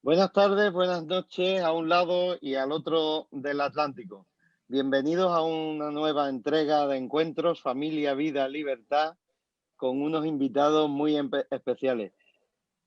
Buenas tardes, buenas noches a un lado y al otro del Atlántico. Bienvenidos a una nueva entrega de Encuentros, Familia, Vida, Libertad, con unos invitados muy especiales.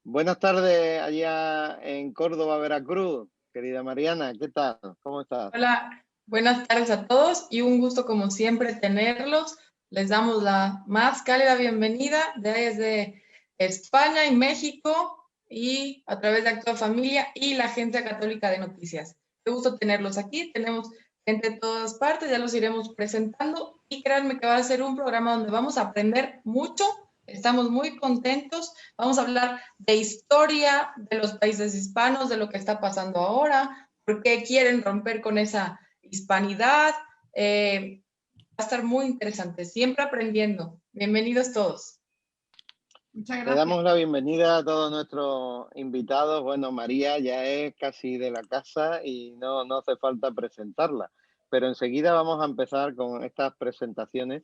Buenas tardes allá en Córdoba, Veracruz, querida Mariana, ¿qué tal? ¿Cómo estás? Hola, buenas tardes a todos y un gusto como siempre tenerlos. Les damos la más cálida bienvenida desde España y México y a través de Actua Familia y la Agencia Católica de Noticias. Qué gusto tenerlos aquí. Tenemos gente de todas partes, ya los iremos presentando y créanme que va a ser un programa donde vamos a aprender mucho. Estamos muy contentos. Vamos a hablar de historia de los países hispanos, de lo que está pasando ahora, por qué quieren romper con esa hispanidad. Va a estar muy interesante, siempre aprendiendo. Bienvenidos todos. Muchas Le gracias. damos la bienvenida a todos nuestros invitados. Bueno, María ya es casi de la casa y no hace falta presentarla, pero enseguida vamos a empezar con estas presentaciones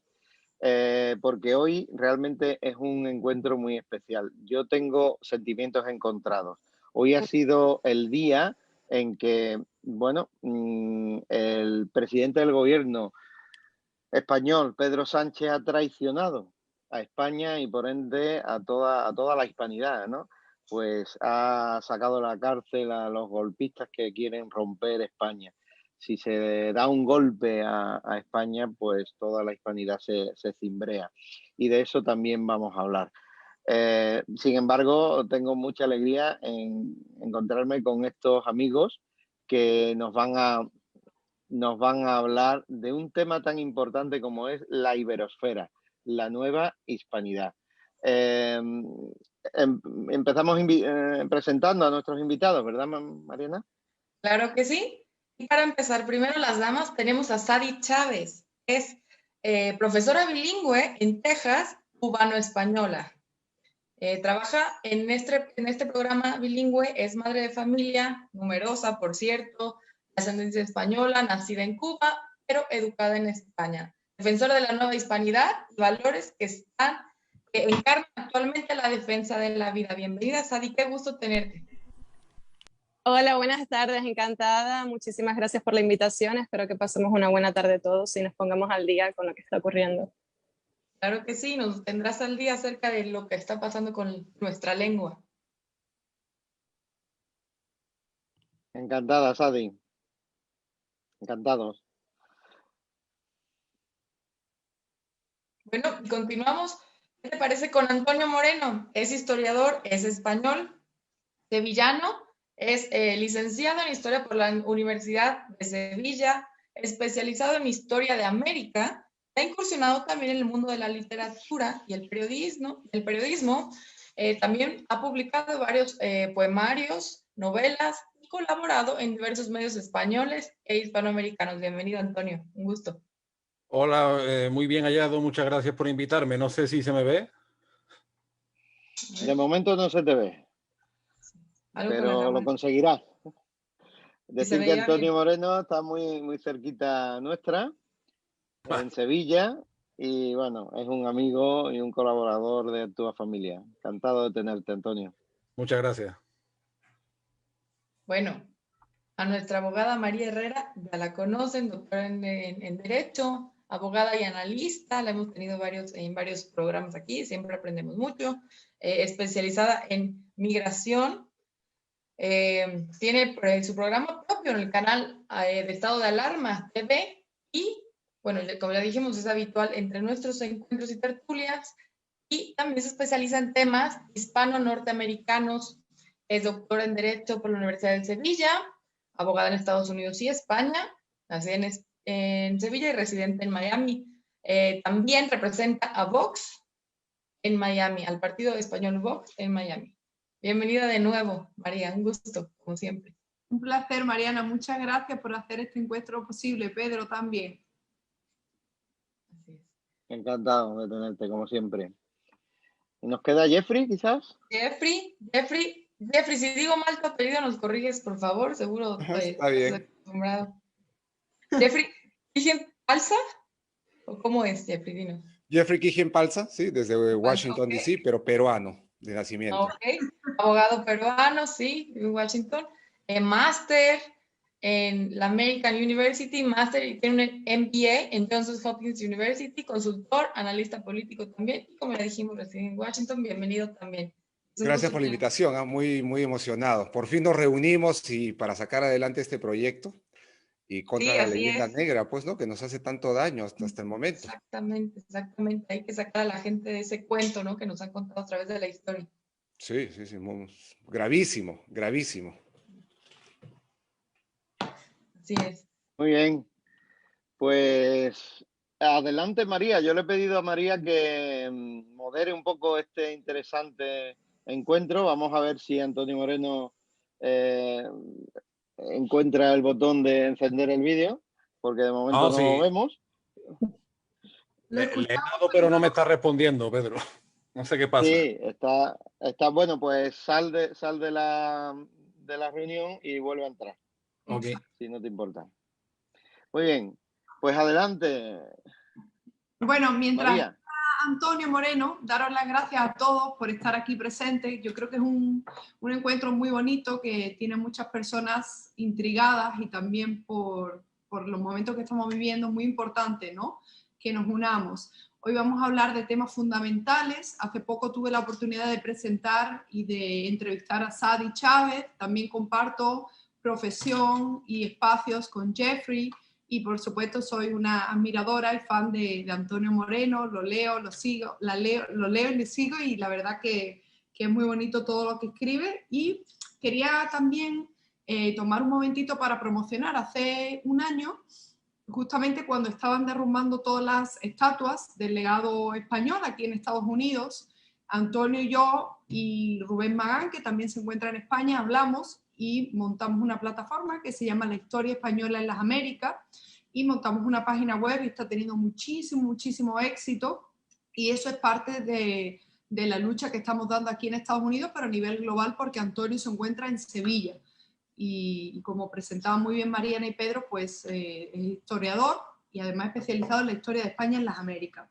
porque hoy realmente es un encuentro muy especial. Yo tengo sentimientos encontrados. Hoy ha sido el día en que, bueno, el presidente del gobierno español, Pedro Sánchez, ha traicionado a España y por ende a toda la hispanidad, ¿no? Pues ha sacado a la cárcel a los golpistas que quieren romper España. Si se da un golpe a España, pues toda la hispanidad se cimbrea. Y de eso también vamos a hablar. Sin embargo, tengo mucha alegría en encontrarme con estos amigos que nos van a hablar de un tema tan importante como es la iberosfera, la nueva hispanidad. Empezamos presentando a nuestros invitados, ¿verdad, Mariana? Claro que sí. Y para empezar, primero las damas, tenemos a Sadi Chávez, es profesora bilingüe en Texas, cubano-española. Trabaja en este programa bilingüe, es madre de familia, numerosa, por cierto, de ascendencia española, nacida en Cuba, pero educada en España. Defensora de la nueva hispanidad y valores que encarnan actualmente la defensa de la vida. Bienvenida, Sadi, qué gusto tenerte. Hola, buenas tardes, encantada. Muchísimas gracias por la invitación. Espero que pasemos una buena tarde todos y nos pongamos al día con lo que está ocurriendo. Claro que sí, nos tendrás al día acerca de lo que está pasando con nuestra lengua. Encantada, Sadi. Encantados. Bueno, y continuamos. ¿Qué te parece con Antonio Moreno? Es historiador, es español, sevillano, es licenciado en Historia por la Universidad de Sevilla, especializado en Historia de América, ha incursionado también en el mundo de la literatura y el periodismo. También ha publicado varios poemarios, novelas y colaborado en diversos medios españoles e hispanoamericanos. Bienvenido, Antonio, un gusto. Hola, muy bien hallado, muchas gracias por invitarme. No sé si se me ve. De momento no se te ve, pero lo conseguirás. Decir que Antonio Moreno está muy cerquita nuestra, en Sevilla, y bueno, es un amigo y un colaborador de Actua Familia. Encantado de tenerte, Antonio. Muchas gracias. Bueno, a nuestra abogada María Herrera, ya la conocen, doctora en Derecho, abogada y analista, la hemos tenido en varios programas aquí, siempre aprendemos mucho, especializada en migración, tiene su programa propio en el canal de Estado de Alarma TV y, bueno, como ya dijimos, es habitual entre nuestros encuentros y tertulias y también se especializa en temas hispano-norteamericanos, es doctora en Derecho por la Universidad de Sevilla, abogada en Estados Unidos y España, nacida en Sevilla y residente en Miami. También representa a Vox en Miami, al partido español Vox en Miami. Bienvenida de nuevo, María, un gusto, como siempre. Un placer, Mariana, muchas gracias por hacer este encuentro posible. Pedro, también. Así es. Encantado de tenerte, como siempre. ¿Nos queda Jeffrey, quizás? Jeffrey, si digo mal tu apellido, nos corriges, por favor, seguro. Está bien. Acostumbrado. Jeffrey, ¿Kigen Palsa? ¿O cómo es, Jeffrey? Dinos. Jeffrey Kigen Palsa, sí, desde Washington, D.C., pero peruano. de nacimiento. Ok, abogado peruano, sí, en Washington. Máster en la American University, máster y tiene un MBA en Johns Hopkins University, consultor, analista político también. Y como le dijimos recién en Washington, bienvenido también. Gracias por la invitación, muy, muy emocionado. Por fin nos reunimos y para sacar adelante este proyecto y contra Sí, la así leyenda es. negra, pues, ¿no? Que nos hace tanto daño hasta el momento. Exactamente, exactamente. Hay que sacar a la gente de ese cuento, ¿no? Que nos han contado a través de la historia. Sí, sí, sí, gravísimo, gravísimo. Así es. Muy bien. Pues adelante, María. Yo le he pedido a María que modere un poco este interesante encuentro. Vamos a ver si Antonio Moreno encuentra el botón de encender el vídeo, porque de momento no lo sí. vemos. Le he dado, pero no me está respondiendo, Pedro. No sé qué pasa. Sí, está bueno, pues sal de la reunión y vuelve a entrar. Ok. Si no te importa. Muy bien, pues adelante. Bueno, mientras María. Antonio Moreno, daros las gracias a todos por estar aquí presentes. Yo creo que es un encuentro muy bonito que tiene muchas personas intrigadas y también por los momentos que estamos viviendo, muy importante, ¿no? Que nos unamos. Hoy vamos a hablar de temas fundamentales. Hace poco tuve la oportunidad de presentar y de entrevistar a Sadi Chávez. También comparto profesión y espacios con Jeffrey. Y por supuesto soy una admiradora y fan de Antonio Moreno, lo leo, lo sigo, lo leo y le sigo y la verdad que es muy bonito todo lo que escribe. Y quería también tomar un momentito para promocionar. Hace un año, justamente cuando estaban derrumbando todas las estatuas del legado español aquí en Estados Unidos, Antonio y yo y Rubén Magán, que también se encuentra en España, hablamos y montamos una plataforma que se llama La Historia Española en las Américas y montamos una página web y está teniendo muchísimo éxito y eso es parte de la lucha que estamos dando aquí en Estados Unidos, pero a nivel global porque Antonio se encuentra en Sevilla y como presentaban muy bien Mariana y Pedro, pues es historiador y además especializado en la historia de España en las Américas.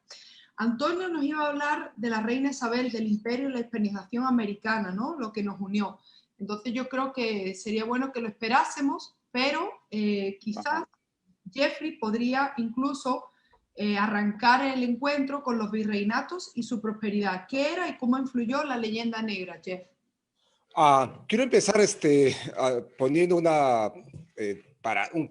Antonio nos iba a hablar de la reina Isabel, del imperio y la hispanización americana, ¿no? Lo que nos unió. Entonces yo creo que sería bueno que lo esperásemos, pero quizás Jeffrey podría incluso arrancar el encuentro con los virreinatos y su prosperidad. ¿Qué era y cómo influyó la leyenda negra, Jeff? Quiero empezar poniendo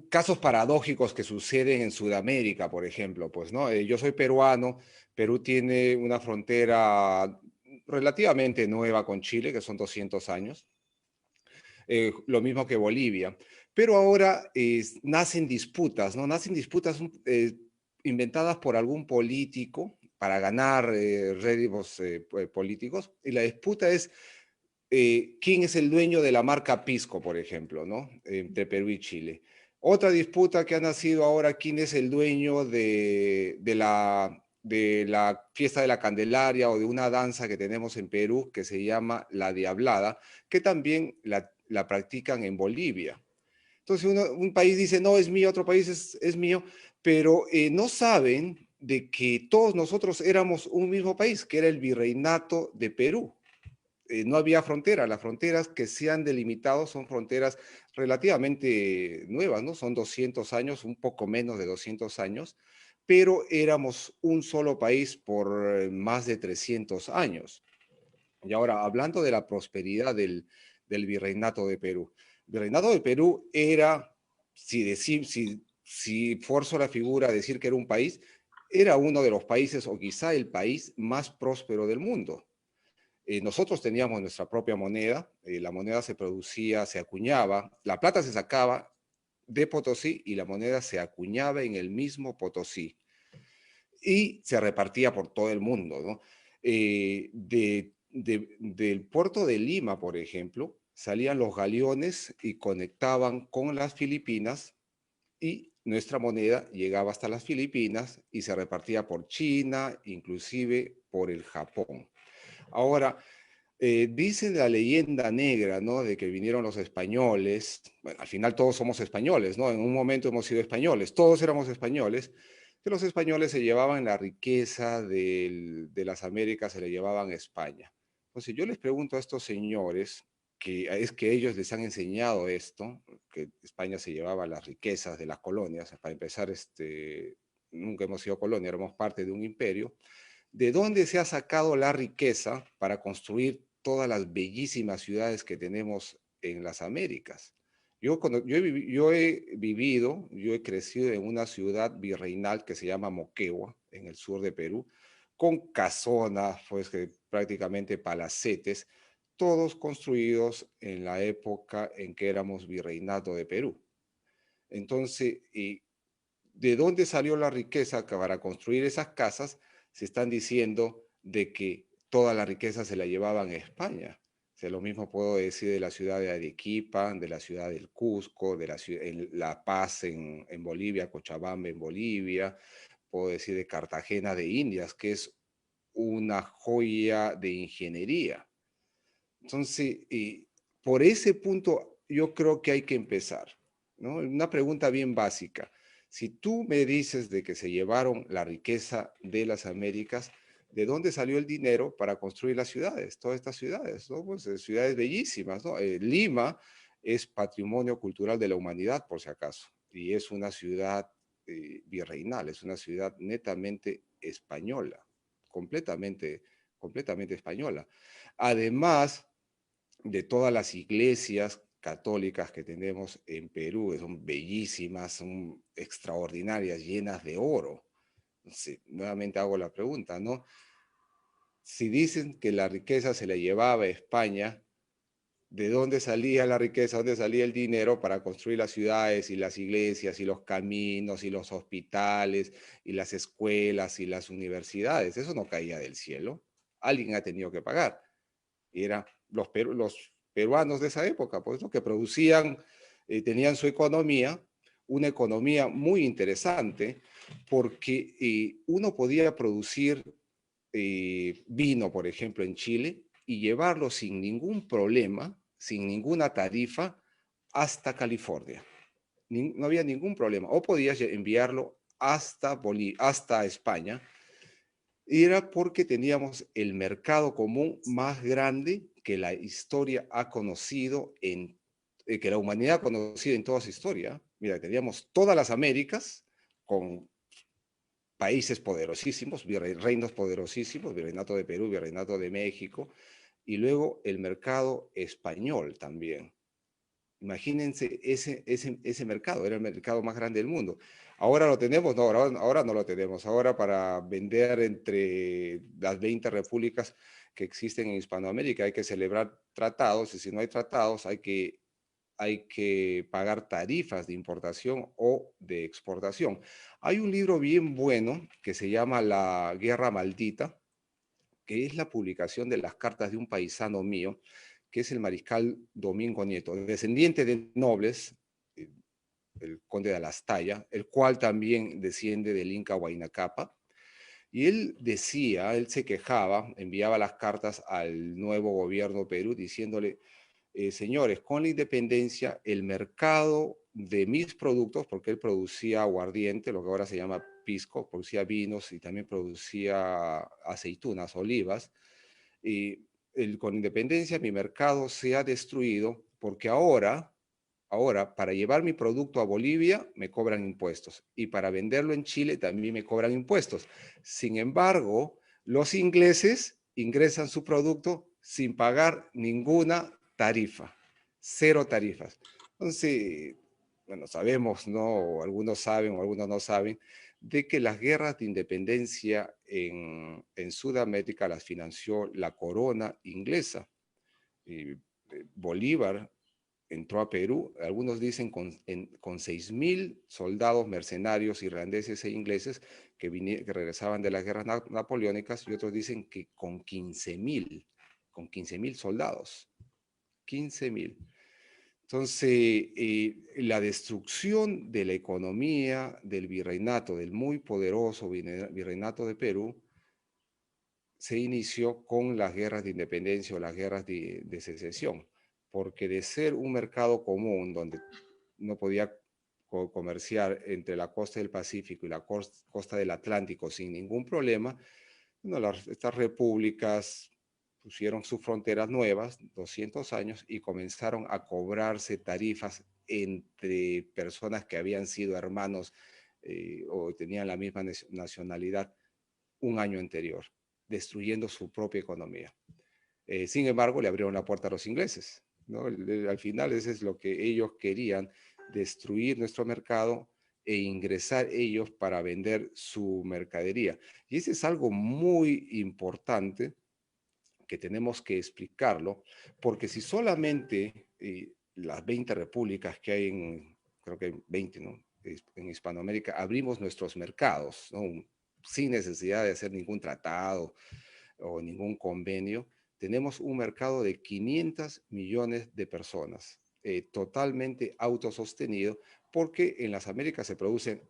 casos paradójicos que suceden en Sudamérica, por ejemplo. Pues, ¿no? Yo soy peruano, Perú tiene una frontera relativamente nueva con Chile, que son 200 años, lo mismo que Bolivia. Pero ahora nacen disputas, ¿no? Nacen disputas inventadas por algún político para ganar réditos políticos, y la disputa es quién es el dueño de la marca Pisco, por ejemplo, ¿no? Entre Perú y Chile. Otra disputa que ha nacido ahora, quién es el dueño de la fiesta de la Candelaria o de una danza que tenemos en Perú que se llama la Diablada, que también la practican en Bolivia. Entonces un país dice, no, es mío, otro país es mío, pero no saben de que todos nosotros éramos un mismo país, que era el Virreinato de Perú. No había frontera. Las fronteras que se han delimitado son fronteras relativamente nuevas, ¿no? Son 200 años, un poco menos de 200 años, pero éramos un solo país por más de 300 años. Y ahora, hablando de la prosperidad del Virreinato de Perú. El Virreinato de Perú era, si forzo la figura a decir que era un país, era uno de los países, o quizá el país más próspero del mundo. Nosotros teníamos nuestra propia moneda, la moneda se producía, se acuñaba, la plata se sacaba de Potosí y la moneda se acuñaba en el mismo Potosí y se repartía por todo el mundo, ¿no? Del puerto de Lima, por ejemplo, salían los galeones y conectaban con las Filipinas y nuestra moneda llegaba hasta las Filipinas y se repartía por China, inclusive por el Japón. Ahora, dice la leyenda negra, ¿no? De que vinieron los españoles. Bueno, al final todos somos españoles, ¿no? En un momento hemos sido españoles, todos éramos españoles, que los españoles se llevaban la riqueza de las Américas, se la llevaban a España. Entonces yo les pregunto a estos señores, que es que ellos les han enseñado esto, que España se llevaba las riquezas de las colonias. Para empezar, nunca hemos sido colonia, éramos parte de un imperio. ¿De dónde se ha sacado la riqueza para construir todas las bellísimas ciudades que tenemos en las Américas? Yo he crecido en una ciudad virreinal que se llama Moquegua, en el sur de Perú, con casonas, pues prácticamente palacetes, todos construidos en la época en que éramos virreinato de Perú. Entonces, ¿de dónde salió la riqueza para construir esas casas? Se están diciendo de que toda la riqueza se la llevaban a España. O sea, lo mismo puedo decir de la ciudad de Arequipa, de la ciudad del Cusco, de La Paz en Bolivia, Cochabamba en Bolivia, puedo decir de Cartagena de Indias, que es una joya de ingeniería. Entonces, por ese punto yo creo que hay que empezar, ¿no? Una pregunta bien básica. Si tú me dices de que se llevaron la riqueza de las Américas, ¿de dónde salió el dinero para construir las ciudades? Todas estas ciudades, ¿no? Pues ciudades bellísimas, ¿no? Lima es patrimonio cultural de la humanidad, por si acaso, y es una ciudad virreinal, es una ciudad netamente española, completamente española. Además de todas las iglesias católicas que tenemos en Perú, que son bellísimas, son extraordinarias, llenas de oro. Entonces, nuevamente hago la pregunta, ¿no? Si dicen que la riqueza se la llevaba a España, ¿de dónde salía la riqueza? ¿Dónde salía el dinero para construir las ciudades y las iglesias y los caminos y los hospitales y las escuelas y las universidades? Eso no caía del cielo. Alguien ha tenido que pagar. Y eran los peruanos de esa época, pues, ¿no? Que producían, tenían su economía, una economía muy interesante, porque uno podía producir vino, por ejemplo, en Chile, y llevarlo sin ningún problema, sin ninguna tarifa, hasta California. No había ningún problema. O podías enviarlo hasta España, y era porque teníamos el mercado común más grande que la historia ha conocido, que la humanidad ha conocido en toda su historia. Mira, teníamos todas las Américas con países poderosísimos, reinos poderosísimos, Virreinato de Perú, Virreinato de México, y luego el mercado español también. Imagínense ese mercado, era el mercado más grande del mundo. Ahora lo tenemos, no, ahora no lo tenemos. Ahora para vender entre las 20 repúblicas que existen en Hispanoamérica hay que celebrar tratados, y si no hay tratados hay que pagar tarifas de importación o de exportación. Hay un libro bien bueno que se llama La Guerra Maldita, que es la publicación de las cartas de un paisano mío, que es el mariscal Domingo Nieto, descendiente de nobles, el conde de Alastaya, el cual también desciende del Inca Huayna Cápac. Y él decía, él se quejaba, enviaba las cartas al nuevo gobierno Perú diciéndole, señores, con la independencia, el mercado de mis productos, porque él producía aguardiente, lo que ahora se llama pisco, producía vinos y también producía aceitunas, olivas, y con independencia mi mercado se ha destruido porque ahora, para llevar mi producto a Bolivia me cobran impuestos y para venderlo en Chile también me cobran impuestos. Sin embargo, los ingleses ingresan su producto sin pagar ninguna tarifa, cero tarifas. Entonces, bueno, sabemos, ¿no? O algunos saben o algunos no saben, de que las guerras de independencia en Sudamérica las financió la corona inglesa. Bolívar entró a Perú, algunos dicen con 6.000 soldados mercenarios irlandeses e ingleses que regresaban de las guerras napoleónicas, y otros dicen que con 15.000 soldados. 15.000. Entonces, la destrucción de la economía del virreinato, del muy poderoso virreinato de Perú, se inició con las guerras de independencia o las guerras de secesión, porque de ser un mercado común donde no podía comerciar entre la costa del Pacífico y la costa del Atlántico sin ningún problema, bueno, estas repúblicas pusieron sus fronteras nuevas, 200 años, y comenzaron a cobrarse tarifas entre personas que habían sido hermanos o tenían la misma nacionalidad un año anterior, destruyendo su propia economía. Sin embargo, le abrieron la puerta a los ingleses, ¿no? Al final, eso es lo que ellos querían, destruir nuestro mercado e ingresar ellos para vender su mercadería. Y ese es algo muy importante que tenemos que explicarlo, porque si solamente las 20 repúblicas que hay creo que 20, ¿no?, en Hispanoamérica, abrimos nuestros mercados, ¿no?, sin necesidad de hacer ningún tratado o ningún convenio, tenemos un mercado de 500 millones de personas, totalmente autosostenido, porque en las Américas se producen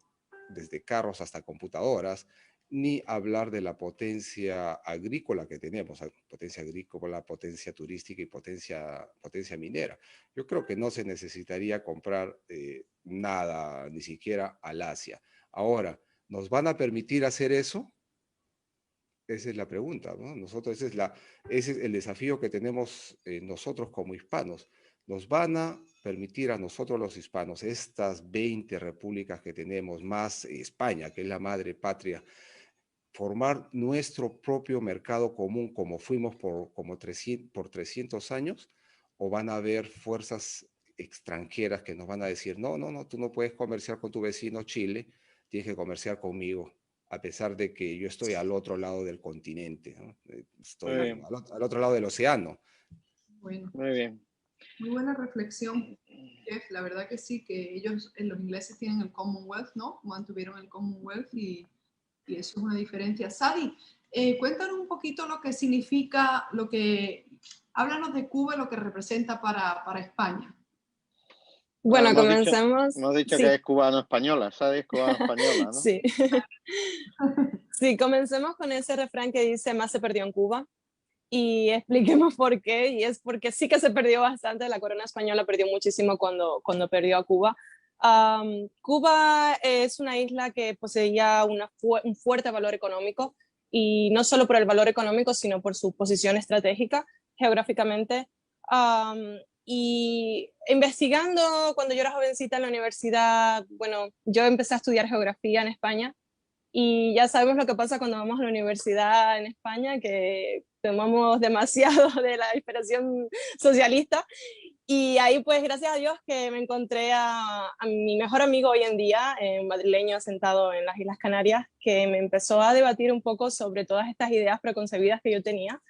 desde carros hasta computadoras, ni hablar de la potencia agrícola que tenemos, potencia agrícola, potencia turística y potencia minera. Yo creo que no se necesitaría comprar nada, ni siquiera al Asia. Ahora, ¿nos van a permitir hacer eso? Esa es la pregunta, ¿no? Nosotros, ese es el desafío que tenemos nosotros como hispanos. Nos van a permitir a nosotros los hispanos, estas 20 repúblicas que tenemos, más España, que es la madre patria, formar nuestro propio mercado común como fuimos por 300 años, o van a haber fuerzas extranjeras que nos van a decir, no, no, no, tú no puedes comerciar con tu vecino Chile, tienes que comerciar conmigo, a pesar de que yo estoy al otro lado del continente, ¿no? Estoy al otro lado del océano. Bueno, muy bien. Muy buena reflexión, Jeff. La verdad que sí, que ellos, los ingleses tienen el Commonwealth, ¿no? Mantuvieron el Commonwealth y eso es una diferencia. Sadi, cuéntanos un poquito lo que significa, háblanos de Cuba y lo que representa para España. Bueno, hemos comencemos. Hemos dicho Sí. que es cubano-española, ¿sabes? Cubano-española, ¿no? Sí. Sí, comencemos con ese refrán que dice, más se perdió en Cuba. Y expliquemos por qué, y es porque sí que se perdió bastante, la corona española perdió muchísimo cuando perdió a Cuba. Cuba es una isla que poseía un fuerte valor económico, y no solo por el valor económico, sino por su posición estratégica geográficamente. Y investigando, cuando yo era jovencita en la universidad, bueno, yo empecé a estudiar geografía en España, y ya sabemos lo que pasa cuando vamos a la universidad en España, que tomamos demasiado de la inspiración socialista. Y ahí, pues, gracias a Dios que me encontré a mi mejor amigo hoy en día, madrileño asentado en las Islas Canarias, que me empezó a debatir un poco sobre todas estas ideas preconcebidas que yo tenía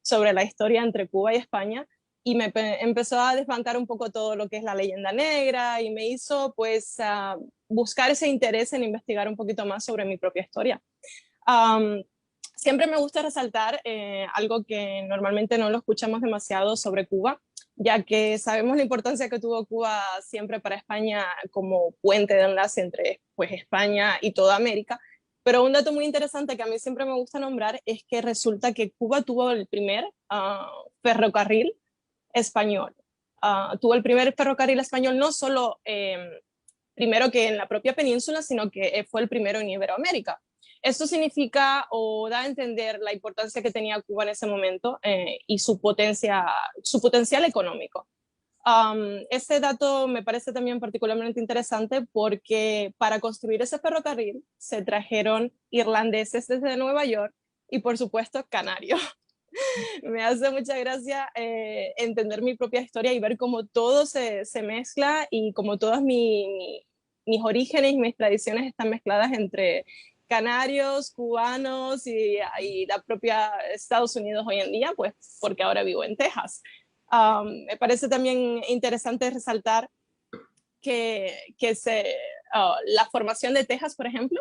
sobre la historia entre Cuba y España, y me empezó a desbancar un poco todo lo que es la leyenda negra, y me hizo, pues, buscar ese interés en investigar un poquito más sobre mi propia historia. Siempre me gusta resaltar algo que normalmente no lo escuchamos demasiado sobre Cuba, ya que sabemos la importancia que tuvo Cuba siempre para España como puente de enlace entre, pues, España y toda América. Pero un dato muy interesante que a mí siempre me gusta nombrar es que resulta que Cuba tuvo el primer ferrocarril español. Tuvo el primer ferrocarril español no solo primero que en la propia península, sino que fue el primero en Iberoamérica. Esto significa o da a entender la importancia que tenía Cuba en ese momento y su potencial económico. Este dato me parece también particularmente interesante porque para construir ese ferrocarril se trajeron irlandeses desde Nueva York y, por supuesto, canarios. Me hace mucha gracia entender mi propia historia y ver cómo todo se mezcla, y cómo todos mis orígenes y mis tradiciones están mezcladas entre canarios, cubanos y la propia Estados Unidos hoy en día, pues porque ahora vivo en Texas. Me parece también interesante resaltar que la formación de Texas, por ejemplo,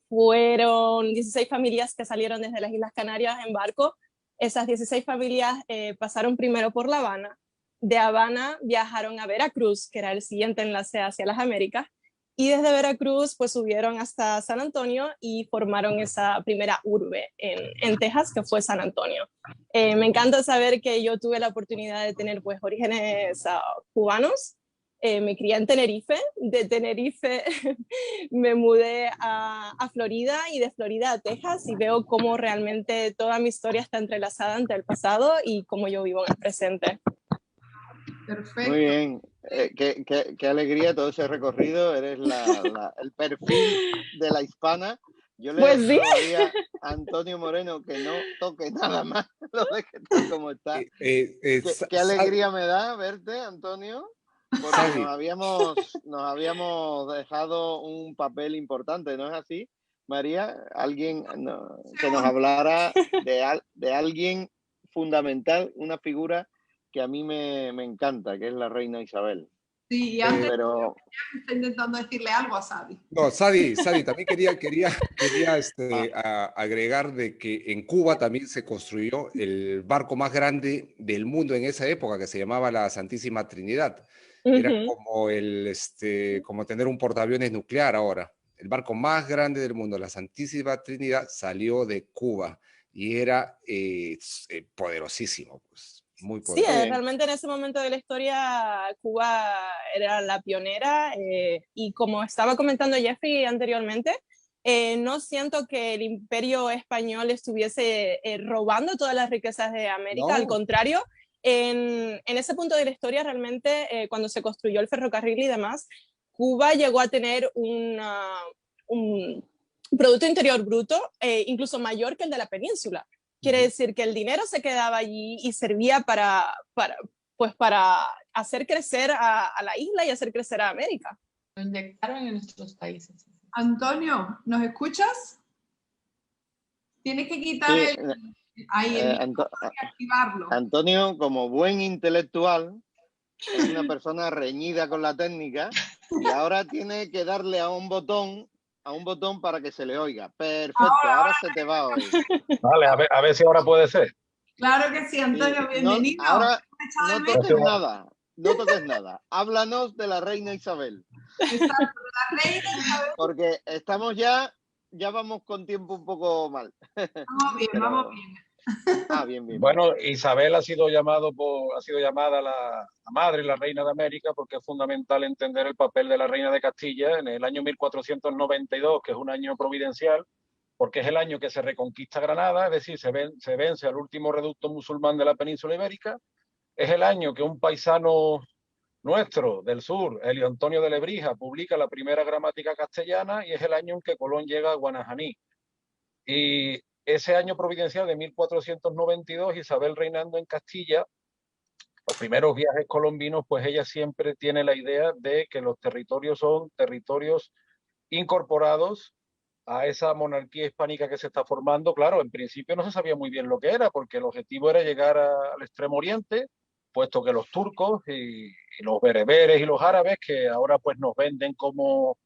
fueron 16 familias que salieron desde las Islas Canarias en barco. Esas 16 familias pasaron primero por La Habana. De Habana viajaron a Veracruz, que era el siguiente enlace hacia las Américas, y desde Veracruz pues subieron hasta San Antonio y formaron esa primera urbe en Texas, que fue San Antonio. Me encanta saber que yo tuve la oportunidad de tener, pues, orígenes cubanos, me crié en Tenerife, de Tenerife me mudé a Florida y de Florida a Texas y veo cómo realmente toda mi historia está entrelazada entre el pasado y cómo yo vivo en el presente. Perfecto. Muy bien, qué alegría todo ese recorrido, eres el perfil de la hispana. Yo le Pues sí. rogaría a Antonio Moreno que no toque nada más, lo deje tal como está. Qué alegría me da verte, Antonio, porque nos habíamos dejado un papel importante, ¿no es así, María? Alguien que nos hablara de alguien fundamental, una figura que a mí me encanta, que es la reina Isabel. Sí, y antes estoy intentando decirle algo a Sadi. No, Sadi, también quería agregar de que en Cuba también se construyó el barco más grande del mundo en esa época, que se llamaba la Santísima Trinidad. Era como como tener un portaaviones nuclear ahora. El barco más grande del mundo, la Santísima Trinidad, salió de Cuba y era poderosísimo, pues. Muy sí, realmente en ese momento de la historia Cuba era la pionera y como estaba comentando Jeffrey anteriormente, no siento que el imperio español estuviese robando todas las riquezas de América, no. Al contrario, en ese punto de la historia realmente cuando se construyó el ferrocarril y demás, Cuba llegó a tener un Producto Interior Bruto incluso mayor que el de la península. Quiere decir que el dinero se quedaba allí y servía para hacer crecer a la isla y hacer crecer a América. Lo inyectaron en nuestros países. Antonio, ¿nos escuchas? Tienes que quitar y activarlo. Antonio, como buen intelectual, es una persona reñida con la técnica y ahora tiene que darle a un botón para que se le oiga. Perfecto, ahora se te va a oír. Vale, a ver si ahora puede ser. Claro que sí, Antonio, bienvenido. Ahora no toques nada. Háblanos de la reina Isabel. Exacto, de la reina Isabel. Porque estamos ya vamos con tiempo un poco mal. Vamos bien. Bien. Bueno, Isabel ha sido llamada la madre y la reina de América porque es fundamental entender el papel de la reina de Castilla en el año 1492, que es un año providencial, porque es el año que se reconquista Granada, es decir, se vence al último reducto musulmán de la península ibérica. Es el año que un paisano nuestro del sur, Elio Antonio de Lebrija, publica la primera gramática castellana y es el año en que Colón llega a Guanajaní. Y ese año providencial de 1492, Isabel reinando en Castilla, los primeros viajes colombinos, pues ella siempre tiene la idea de que los territorios son territorios incorporados a esa monarquía hispánica que se está formando. Claro, en principio no se sabía muy bien lo que era, porque el objetivo era llegar al Extremo Oriente, puesto que los turcos y los bereberes y los árabes, que ahora pues nos venden como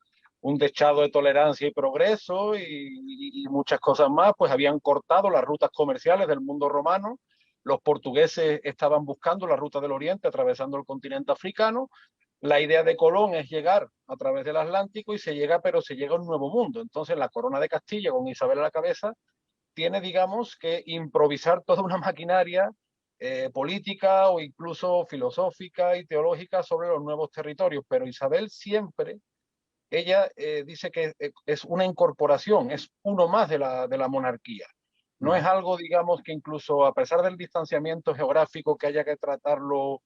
un dechado de tolerancia y progreso y muchas cosas más, pues habían cortado las rutas comerciales del mundo romano. Los portugueses estaban buscando la ruta del Oriente, atravesando el continente africano. La idea de Colón es llegar a través del Atlántico y pero se llega a un nuevo mundo. Entonces la corona de Castilla, con Isabel a la cabeza, tiene, digamos, que improvisar toda una maquinaria política o incluso filosófica y teológica sobre los nuevos territorios. Pero Isabel siempre, ella dice que es una incorporación, es uno más de la monarquía. No es algo, digamos, que incluso a pesar del distanciamiento geográfico que haya que tratarlo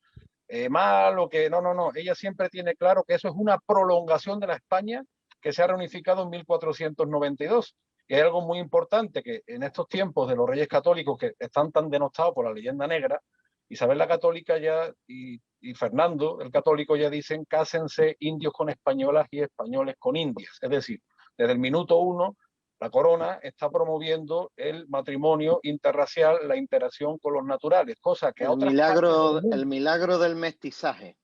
mal o que no. Ella siempre tiene claro que eso es una prolongación de la España que se ha reunificado en 1492. Y hay algo muy importante, que en estos tiempos de los reyes católicos que están tan denostados por la leyenda negra, Isabel la Católica ya y Fernando el Católico ya dicen cásense indios con españolas y españoles con indias. Es decir, desde el minuto uno, la corona está promoviendo el matrimonio interracial, la interacción con los naturales, cosa que el milagro del mestizaje.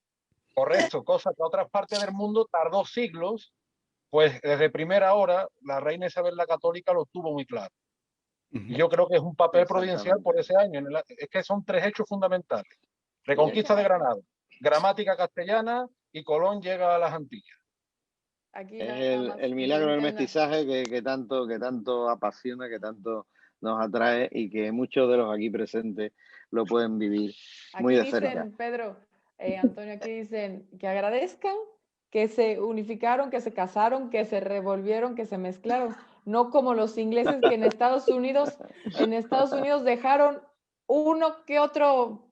Correcto, cosa que a otras partes del mundo tardó siglos, pues desde primera hora la reina Isabel la Católica lo tuvo muy claro. Y yo creo que es un papel providencial por ese año. Es que son tres hechos fundamentales. Reconquista de Granada, gramática castellana y Colón llega a las Antillas. Aquí el milagro del mestizaje que tanto apasiona, que tanto nos atrae y que muchos de los aquí presentes lo pueden vivir muy de cerca. Pedro, Antonio, aquí dicen que agradezcan, que se unificaron, que se casaron, que se revolvieron, que se mezclaron. No como los ingleses que en Estados Unidos dejaron uno que otro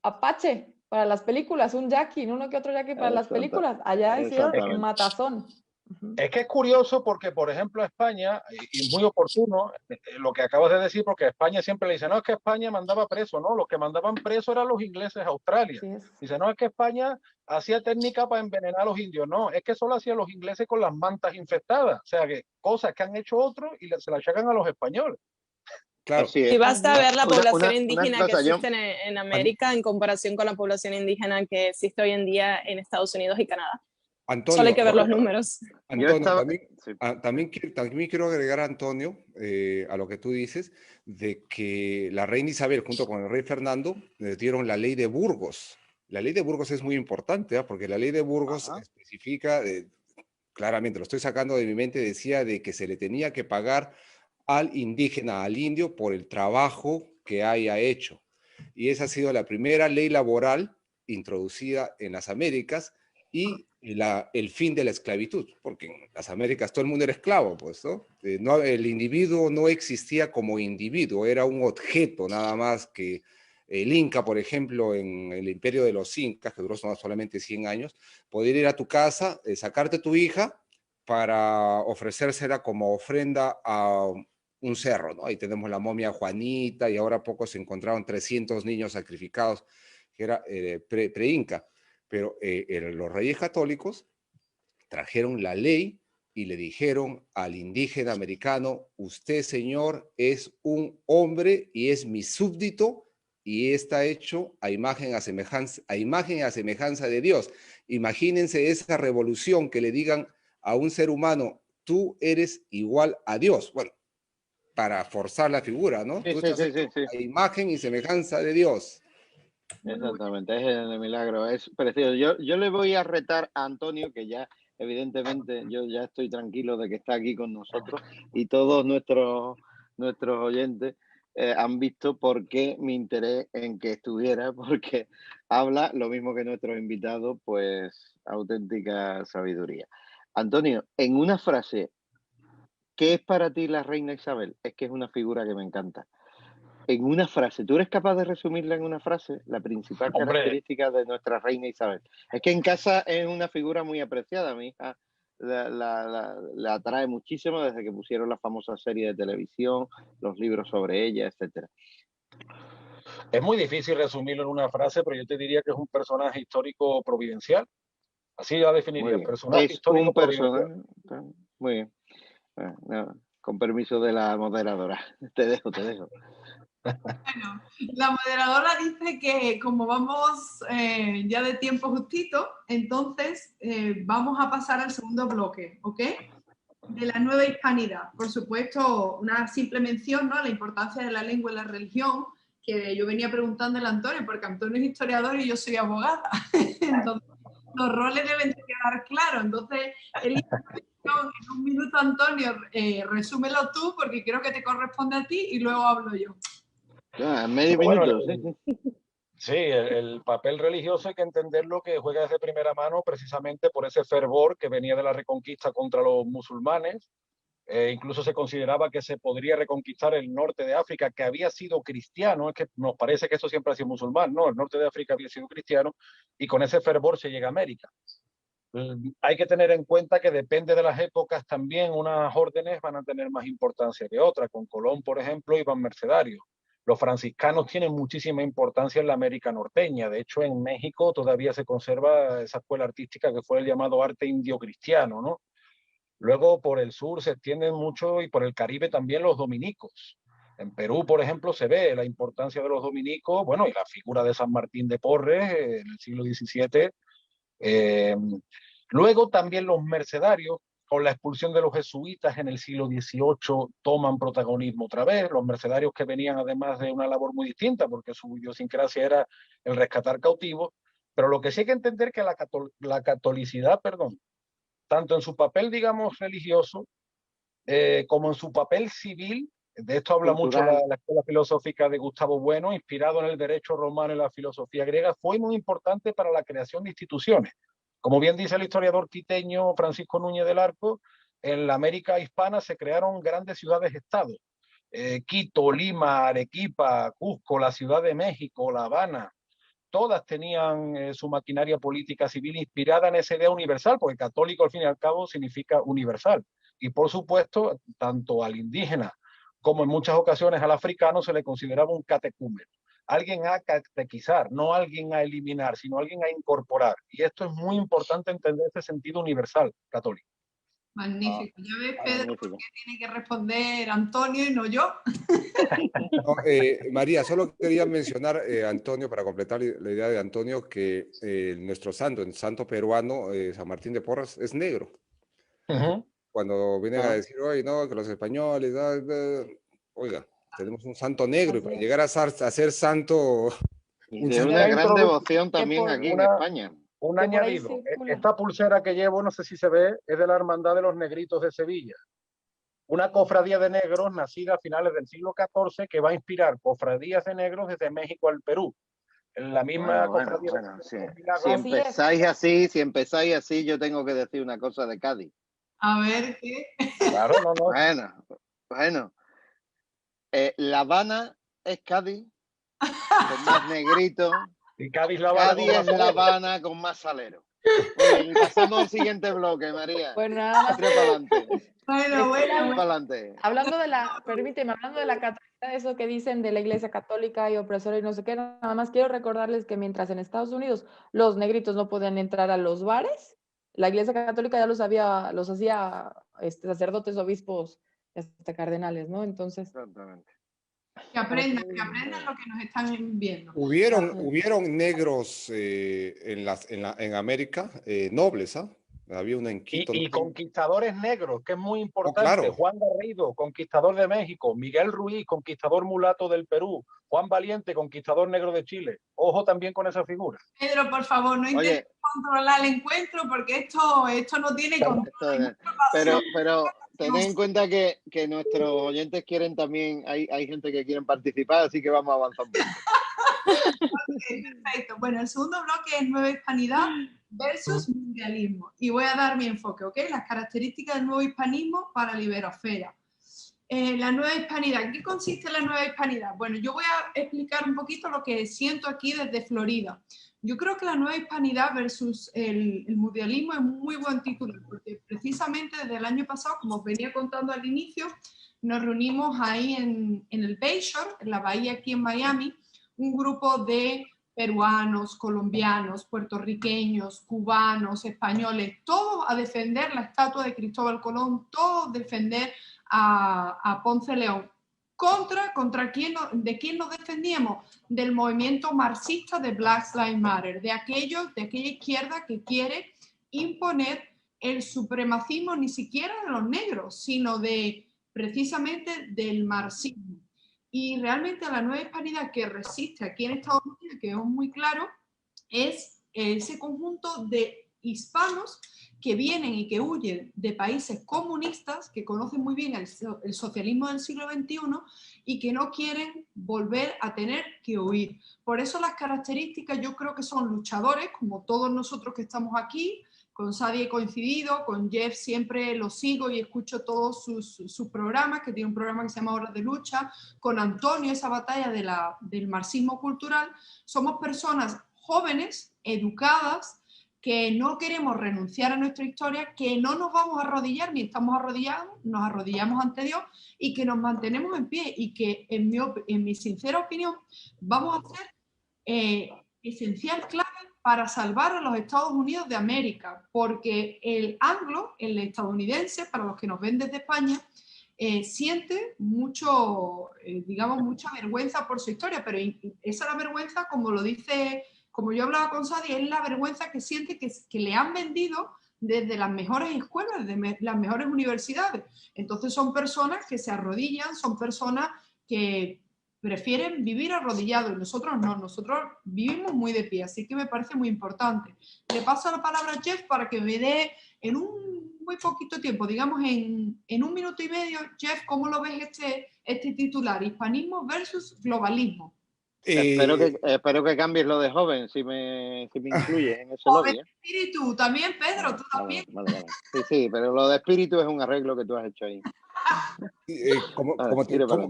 apache para las películas, un yaqui, uno que otro yaqui para las películas. Allá hicieron matazón. Es que es curioso porque, por ejemplo, España, y muy oportuno lo que acabas de decir, porque España siempre le dice, no, es que España mandaba preso, no, los que mandaban preso eran los ingleses a Australia. Dice, no, es que España hacía técnica para envenenar a los indios, no, es que solo hacían los ingleses con las mantas infectadas, o sea, que cosas que han hecho otros y se las achacan a los españoles. Claro. Y basta ver la población indígena que existe en América en comparación con la población indígena que existe hoy en día en Estados Unidos y Canadá. Antonio, solo hay que ver los números. Antonio, también quiero agregar, Antonio, a lo que tú dices, de que la reina Isabel junto con el rey Fernando dieron la ley de Burgos. La ley de Burgos es muy importante, porque la ley de Burgos especifica, claramente, lo estoy sacando de mi mente, decía de que se le tenía que pagar al indígena, al indio, por el trabajo que haya hecho. Y esa ha sido la primera ley laboral introducida en las Américas y el fin de la esclavitud, porque en las Américas todo el mundo era esclavo, pues, ¿no? El individuo no existía como individuo, era un objeto nada más. Que el Inca, por ejemplo, en el imperio de los Incas, que duró solamente 100 años, poder ir a tu casa, sacarte tu hija para ofrecérsela como ofrenda a un cerro, ¿no? Ahí tenemos la momia Juanita, y ahora poco se encontraron 300 niños sacrificados, que era pre-Inca. Pero los reyes católicos trajeron la ley y le dijeron al indígena americano, usted, señor, es un hombre y es mi súbdito y está hecho a imagen y a semejanza de Dios. Imagínense esa revolución, que le digan a un ser humano, tú eres igual a Dios. Bueno, para forzar la figura, ¿no? Tú estás hecho a imagen y semejanza de Dios. Exactamente, es el milagro, es precioso. Yo le voy a retar a Antonio, que ya evidentemente yo ya estoy tranquilo de que está aquí con nosotros, y todos nuestros oyentes han visto por qué mi interés en que estuviera, porque habla lo mismo que nuestros invitados, pues auténtica sabiduría. Antonio, en una frase, ¿qué es para ti la reina Isabel? Es que es una figura que me encanta. En una frase, ¿tú eres capaz de resumirla en una frase? La principal característica de nuestra reina Isabel. Es que en casa es una figura muy apreciada. Mi hija la atrae muchísimo desde que pusieron la famosa serie de televisión, los libros sobre ella, etcétera. Es muy difícil resumirlo en una frase, pero yo te diría que es un personaje histórico providencial. Así la definiría, personaje histórico providencial. Muy bien. Bueno, con permiso de la moderadora. Te dejo. Bueno, la moderadora dice que como vamos ya de tiempo justito, entonces vamos a pasar al segundo bloque, ¿ok? De la nueva hispanidad. Por supuesto, una simple mención, ¿no?, a la importancia de la lengua y la religión, que yo venía preguntando al Antonio, porque Antonio es historiador y yo soy abogada. Entonces, los roles deben de quedar claros. Entonces, en un minuto, Antonio, resúmelo tú, porque creo que te corresponde a ti, y luego hablo yo. Medio minuto, sí, el papel religioso hay que entenderlo, que juega desde primera mano precisamente por ese fervor que venía de la reconquista contra los musulmanes. Incluso se consideraba que se podría reconquistar el norte de África, que había sido cristiano. Es que nos parece que eso siempre ha sido musulmán, no, el norte de África había sido cristiano, y con ese fervor se llega a América. Hay que tener en cuenta que depende de las épocas también, unas órdenes van a tener más importancia que otras. Con Colón, por ejemplo, iban mercenarios. Los franciscanos tienen muchísima importancia en la América norteña. De hecho, en México todavía se conserva esa escuela artística que fue el llamado arte indio-cristiano, ¿no? Luego, por el sur se extienden mucho, y por el Caribe también, los dominicos. En Perú, por ejemplo, se ve la importancia de los dominicos, bueno, y la figura de San Martín de Porres en el siglo XVII. Luego también los mercedarios, con la expulsión de los jesuitas en el siglo XVIII, toman protagonismo otra vez. Los mercedarios, que venían además de una labor muy distinta, porque su idiosincrasia era el rescatar cautivos. Pero lo que sí hay que entender es que la catolicidad, tanto en su papel, digamos, religioso, como en su papel civil, De esto habla mucho Cultural. la escuela filosófica de Gustavo Bueno, inspirado en el derecho romano y la filosofía griega. Fue muy importante para la creación de instituciones. Como bien dice el historiador quiteño Francisco Núñez del Arco, en la América hispana se crearon grandes ciudades-estado. Quito, Lima, Arequipa, Cusco, la Ciudad de México, La Habana, todas tenían su maquinaria política civil inspirada en esa idea universal, porque católico al fin y al cabo significa universal. Y por supuesto, tanto al indígena como en muchas ocasiones al africano se le consideraba un catecúmeno, alguien a catequizar, no alguien a eliminar, sino alguien a incorporar. Y esto es muy importante entender ese sentido universal católico. Magnífico. Ya ves, Pedro, Magnífico. por qué tiene que responder Antonio y no yo. No, María, solo quería mencionar, Antonio, para completar la idea de Antonio, que nuestro santo, el santo peruano, San Martín de Porres, es negro. Cuando vienen a decir, oye, no, que los españoles, oiga, tenemos un santo negro, y para llegar a ser santo... Y de una gran devoción también aquí en España. Un añadido, esta pulsera que llevo, no sé si se ve, es de la Hermandad de los Negritos de Sevilla. Una cofradía de negros nacida a finales del siglo XIV que va a inspirar cofradías de negros desde México al Perú. En la misma cofradía. Bueno, si empezáis así, yo tengo que decir una cosa de Cádiz. A ver, ¿qué? Claro, no. Bueno. La Habana es Cádiz, con más negrito. Y Cádiz La Habana. Cádiz es La Habana con más salero. Bueno, pasamos al siguiente bloque, María. Bueno, nada más. Bueno. Hablando de la catolicidad, eso que dicen de la Iglesia Católica y opresora y no sé qué, nada más quiero recordarles que mientras en Estados Unidos los negritos no podían entrar a los bares, la Iglesia Católica ya los hacía sacerdotes, obispos, hasta cardenales, ¿no? Entonces. Exactamente. Que aprendan lo que nos están viendo. Hubieron negros en América, nobles, ¿ah? Había una en Quito. Y conquistadores negros, que es muy importante. Claro. Juan Garrido, conquistador de México. Miguel Ruiz, conquistador mulato del Perú. Juan Valiente, conquistador negro de Chile. Ojo también con esa figura. Pedro, por favor, no intentes controlar el encuentro, porque esto no tiene control. Pero tened en cuenta que nuestros oyentes quieren también, hay gente que quieren participar, así que vamos a avanzar un poco. Okay, perfecto. Bueno, el segundo bloque es Nueva Hispanidad versus mundialismo. Y voy a dar mi enfoque, ¿ok? Las características del nuevo hispanismo para la iberosfera. La nueva hispanidad. ¿En qué consiste la nueva hispanidad? Bueno, yo voy a explicar un poquito lo que siento aquí desde Florida. Yo creo que la nueva hispanidad versus el mundialismo es un muy buen título, porque precisamente desde el año pasado, como os venía contando al inicio, nos reunimos ahí en el Bayshore, en la bahía aquí en Miami, un grupo de peruanos, colombianos, puertorriqueños, cubanos, españoles, todos a defender la estatua de Cristóbal Colón, todos a defender a Ponce León. ¿Contra quién, de quién nos defendíamos? Del movimiento marxista de Black Lives Matter, de aquella izquierda que quiere imponer el supremacismo ni siquiera de los negros, sino precisamente del marxismo. Y realmente la nueva hispanidad que resiste aquí en Estados Unidos, que es muy claro, es ese conjunto de hispanos que vienen y que huyen de países comunistas, que conocen muy bien el socialismo del siglo XXI y que no quieren volver a tener que huir. Por eso las características yo creo que son luchadores, como todos nosotros que estamos aquí. Con Sadi he coincidido, con Jeff siempre lo sigo y escucho todos sus programas, que tiene un programa que se llama Horas de Lucha, con Antonio, esa batalla del marxismo cultural. Somos personas jóvenes, educadas, que no queremos renunciar a nuestra historia, que no nos vamos a arrodillar, ni estamos arrodillados, nos arrodillamos ante Dios y que nos mantenemos en pie y que, en mi sincera opinión, vamos a ser esencial, clave, para salvar a los Estados Unidos de América, porque el anglo, el estadounidense, para los que nos ven desde España, siente mucha vergüenza por su historia, pero esa es la vergüenza, como yo hablaba con Sadi, es la vergüenza que siente que le han vendido desde las mejores escuelas, desde las mejores universidades. Entonces son personas que se arrodillan, son personas que prefieren vivir arrodillados y nosotros no, nosotros vivimos muy de pie, así que me parece muy importante. Le paso la palabra a Jeff para que me dé en un muy poquito tiempo, digamos en 1 minuto y medio, Jeff, ¿cómo lo ves este titular? Hispanismo versus globalismo. Espero que cambies lo de joven, si me incluyes en ese lobby. Espíritu, también, Pedro, tú también. Vale. Sí, pero lo de espíritu es un arreglo que tú has hecho ahí.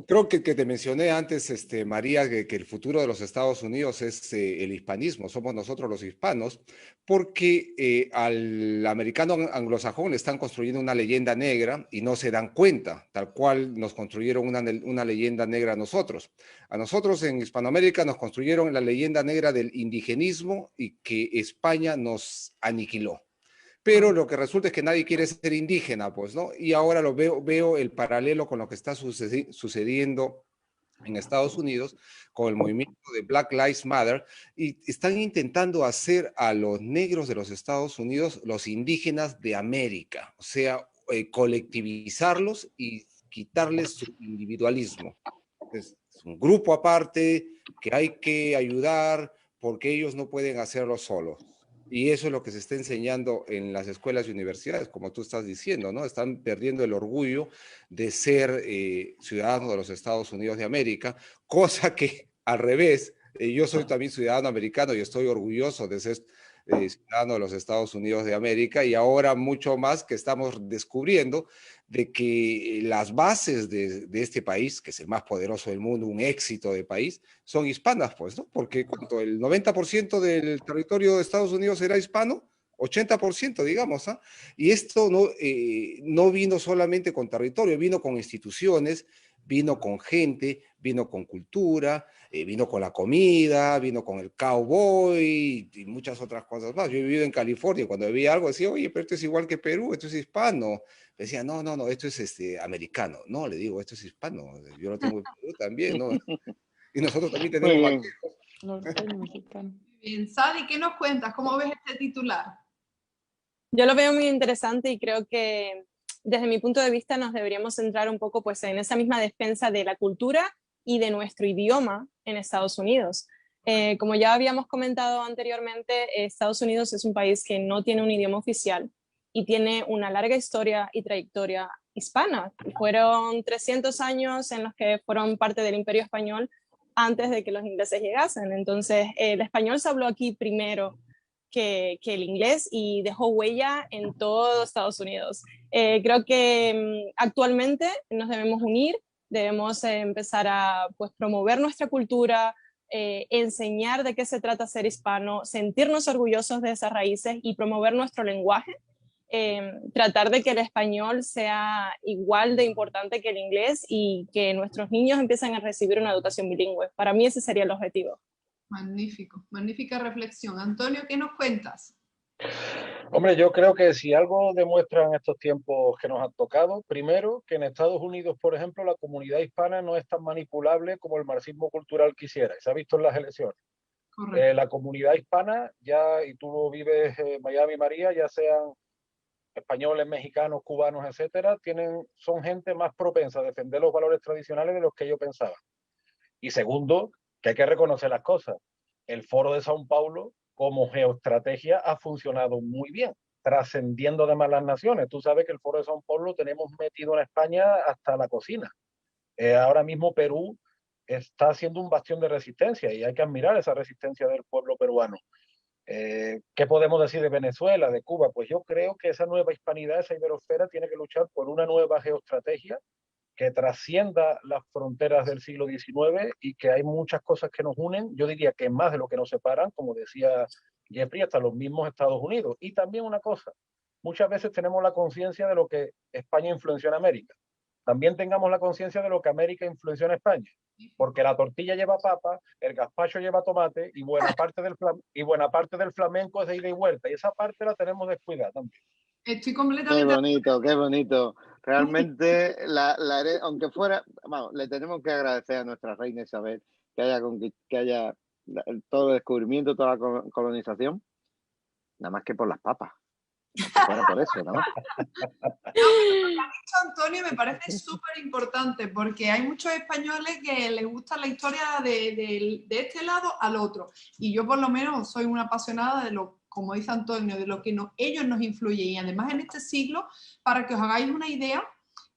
Creo que te mencioné antes, María, que el futuro de los Estados Unidos es el hispanismo, somos nosotros los hispanos, porque al americano anglosajón le están construyendo una leyenda negra y no se dan cuenta, tal cual nos construyeron una leyenda negra a nosotros. A nosotros en Hispanoamérica nos construyeron la leyenda negra del indigenismo y que España nos aniquiló. Pero lo que resulta es que nadie quiere ser indígena, pues, ¿no? Y ahora veo el paralelo con lo que está sucediendo en Estados Unidos con el movimiento de Black Lives Matter, y están intentando hacer a los negros de los Estados Unidos los indígenas de América, o sea, colectivizarlos y quitarles su individualismo. Es un grupo aparte que hay que ayudar porque ellos no pueden hacerlo solos. Y eso es lo que se está enseñando en las escuelas y universidades, como tú estás diciendo, ¿no? Están perdiendo el orgullo de ser ciudadanos de los Estados Unidos de América, cosa que al revés, yo soy también ciudadano americano y estoy orgulloso de ser ciudadano de los Estados Unidos de América, y ahora mucho más que estamos descubriendo de que las bases de este país, que es el más poderoso del mundo, un éxito de país, son hispanas, pues, ¿no? Porque ¿cuánto? El 90% del territorio de Estados Unidos era hispano, 80%, digamos, ¿ah? Y esto no vino solamente con territorio, vino con instituciones, vino con gente, vino con cultura, vino con la comida, vino con el cowboy y muchas otras cosas más. Yo he vivido en California y cuando veía algo decía, oye, pero esto es igual que Perú, esto es hispano. Me decía, no, esto es americano. No, le digo, esto es hispano. Yo lo tengo en Perú también, ¿no? Y nosotros también tenemos vaqueros. Norteño mexicano. Bien, Sadi, ¿qué nos cuentas? ¿Cómo ves este titular? Yo lo veo muy interesante y creo que desde mi punto de vista nos deberíamos centrar un poco pues, en esa misma defensa de la cultura y de nuestro idioma en Estados Unidos. Como ya habíamos comentado anteriormente, Estados Unidos es un país que no tiene un idioma oficial y tiene una larga historia y trayectoria hispana. Fueron 300 años en los que fueron parte del Imperio Español antes de que los ingleses llegasen. Entonces, el español se habló aquí primero que el inglés y dejó huella en todo Estados Unidos. Creo que actualmente nos debemos unir, debemos empezar a pues, promover nuestra cultura, enseñar de qué se trata ser hispano, sentirnos orgullosos de esas raíces y promover nuestro lenguaje. Tratar de que el español sea igual de importante que el inglés y que nuestros niños empiecen a recibir una educación bilingüe. Para mí ese sería el objetivo. Magnífico, magnífica reflexión. Antonio, ¿qué nos cuentas? Hombre, yo creo que si algo demuestran estos tiempos que nos han tocado, primero, que en Estados Unidos, por ejemplo, la comunidad hispana no es tan manipulable como el marxismo cultural quisiera. Se ha visto en las elecciones. La comunidad hispana, ya, y tú lo vives en Miami, María, ya sean españoles, mexicanos, cubanos, etcétera, son gente más propensa a defender los valores tradicionales de los que yo pensaba. Y segundo, que hay que reconocer las cosas. El Foro de São Paulo, como geoestrategia, ha funcionado muy bien, trascendiendo además las naciones. Tú sabes que el Foro de São Paulo lo tenemos metido en España hasta la cocina. Ahora mismo Perú está siendo un bastión de resistencia y hay que admirar esa resistencia del pueblo peruano. ¿Qué podemos decir de Venezuela, de Cuba? Pues yo creo que esa nueva hispanidad, esa iberosfera, tiene que luchar por una nueva geoestrategia que trascienda las fronteras del siglo XIX y que hay muchas cosas que nos unen, yo diría que más de lo que nos separan, como decía Jeffrey, hasta los mismos Estados Unidos. Y también una cosa, muchas veces tenemos la conciencia de lo que España influenció en América. También tengamos la conciencia de lo que América influenció en España, porque la tortilla lleva papa, el gazpacho lleva tomate y buena parte del flamenco es de ida y vuelta, y esa parte la tenemos descuidada también. Estoy completamente... Qué bonito. Realmente, aunque fuera, vamos, le tenemos que agradecer a nuestra reina Isabel que haya todo el descubrimiento, toda la colonización, nada más que por las papas. Fuera por eso, ¿no? Lo que ha dicho Antonio me parece súper importante, porque hay muchos españoles que les gusta la historia de este lado al otro. Y yo por lo menos soy una apasionada de los como dice Antonio, de lo que ellos nos influyen. Y además en este siglo, para que os hagáis una idea,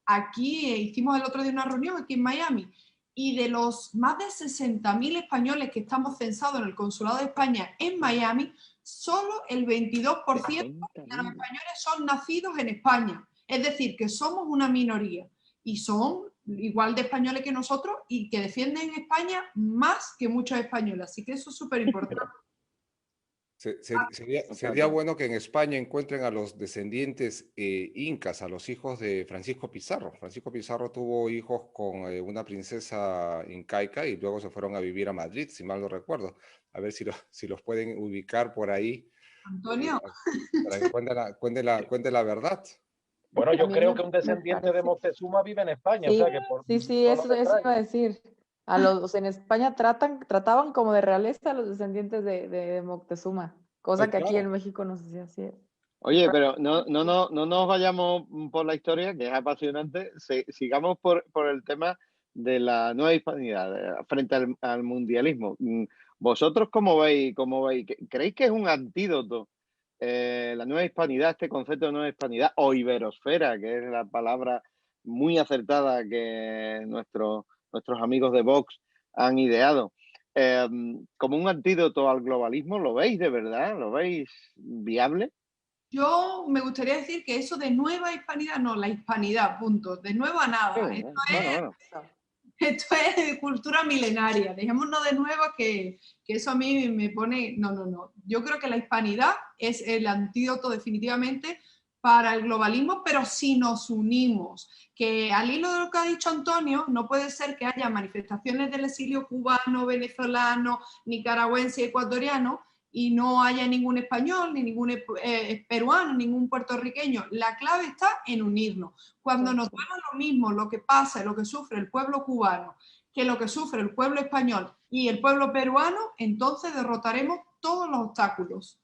aquí hicimos el otro día una reunión aquí en Miami, y de los más de 60.000 españoles que estamos censados en el Consulado de España en Miami, solo el 22% de los españoles son nacidos en España. Es decir, que somos una minoría y son igual de españoles que nosotros y que defienden España más que muchos españoles. Así que eso es súper importante. Sería bueno que en España encuentren a los descendientes incas, a los hijos de Francisco Pizarro. Francisco Pizarro tuvo hijos con una princesa incaica y luego se fueron a vivir a Madrid, si mal no recuerdo. A ver si los pueden ubicar por ahí. Antonio. Para que cuente la verdad. Bueno, yo creo que un descendiente de Moctezuma vive en España. Sí, O sea que por sí, eso iba a decir. En España trataban como de realeza a los descendientes de Moctezuma, cosa Pues que aquí claro. en México no se hacía. Oye, pero no nos vayamos por la historia, que es apasionante. Sigamos por el tema de la nueva hispanidad frente al mundialismo. ¿Vosotros cómo veis? ¿Creéis que es un antídoto la nueva hispanidad, este concepto de nueva hispanidad o iberosfera, que es la palabra muy acertada que nuestros amigos de Vox han ideado? Como un antídoto al globalismo, ¿lo veis de verdad? ¿Lo veis viable? Yo me gustaría decir que eso de nueva hispanidad, no, la hispanidad, punto. De nueva nada. Sí, Bueno. Esto es cultura milenaria. Dejémonos de nuevo que eso a mí me pone... No. Yo creo que la hispanidad es el antídoto definitivamente para el globalismo, pero si nos unimos. Que al hilo de lo que ha dicho Antonio, no puede ser que haya manifestaciones del exilio cubano, venezolano, nicaragüense y ecuatoriano y no haya ningún español, ni ningún peruano, ningún puertorriqueño. La clave está en unirnos. Cuando nos duele lo mismo lo que pasa, lo que sufre el pueblo cubano, que lo que sufre el pueblo español y el pueblo peruano, entonces derrotaremos todos los obstáculos.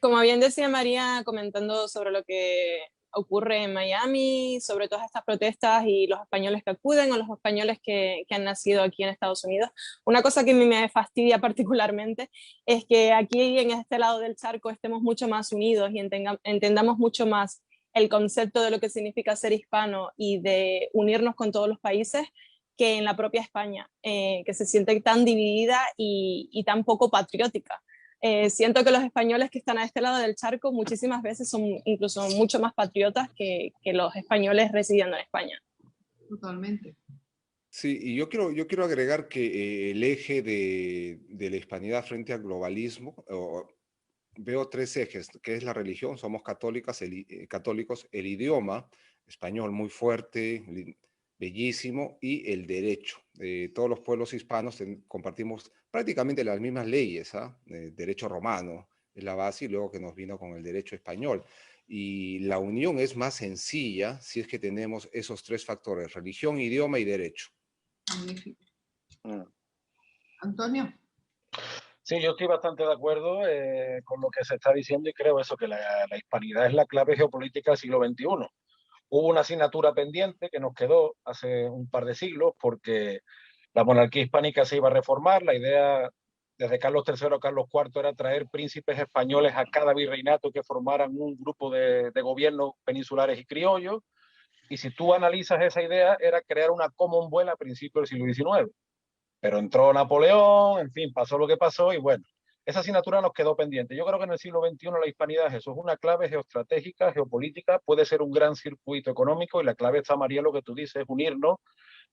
Como bien decía María, comentando sobre lo que ocurre en Miami, sobre todas estas protestas y los españoles que acuden o los españoles que han nacido aquí en Estados Unidos. Una cosa que a mí me fastidia particularmente es que aquí en este lado del charco estemos mucho más unidos y entendamos mucho más el concepto de lo que significa ser hispano y de unirnos con todos los países que en la propia España, que se siente tan dividida y tan poco patriótica. Siento que los españoles que están a este lado del charco muchísimas veces son incluso mucho más patriotas que los españoles residiendo en España. Totalmente. Sí, y yo quiero agregar que el eje de la hispanidad frente al globalismo, veo tres ejes, que es la religión, somos católicos, el idioma, español muy fuerte, bellísimo, y el derecho. Todos los pueblos hispanos compartimos prácticamente las mismas leyes, derecho romano es la base y luego que nos vino con el derecho español. Y la unión es más sencilla si es que tenemos esos tres factores, religión, idioma y derecho. Magnífico. Antonio. Sí, yo estoy bastante de acuerdo con lo que se está diciendo y creo eso, que la hispanidad es la clave geopolítica del siglo XXI. Hubo una asignatura pendiente que nos quedó hace un par de siglos porque la monarquía hispánica se iba a reformar. La idea desde Carlos III a Carlos IV era traer príncipes españoles a cada virreinato que formaran un grupo de gobiernos peninsulares y criollos. Y si tú analizas esa idea, era crear una Commonwealth a principios del siglo XIX. Pero entró Napoleón, en fin, pasó lo que pasó y bueno, esa asignatura nos quedó pendiente. Yo creo que en el siglo XXI la hispanidad es eso, es una clave geoestratégica, geopolítica, puede ser un gran circuito económico y la clave está, María, lo que tú dices, unirnos,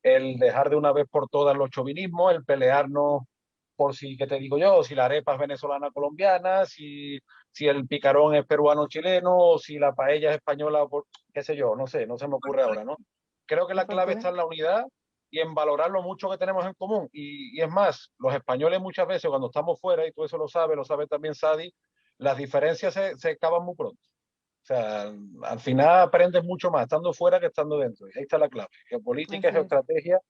el dejar de una vez por todas los chauvinismos, el pelearnos por si, ¿qué te digo yo? Si la arepa es venezolana colombiana, si el picarón es peruano chileno, o si la paella es española, qué sé yo, no sé, no se me ocurre ahora, ¿no? Creo que la clave está en la unidad y en valorar lo mucho que tenemos en común. Y es más, los españoles muchas veces cuando estamos fuera, y tú eso lo sabe también Sadi, las diferencias se acaban muy pronto. O sea, al final aprendes mucho más estando fuera que estando dentro. Y ahí está la clave. Geopolítica, geoestrategia,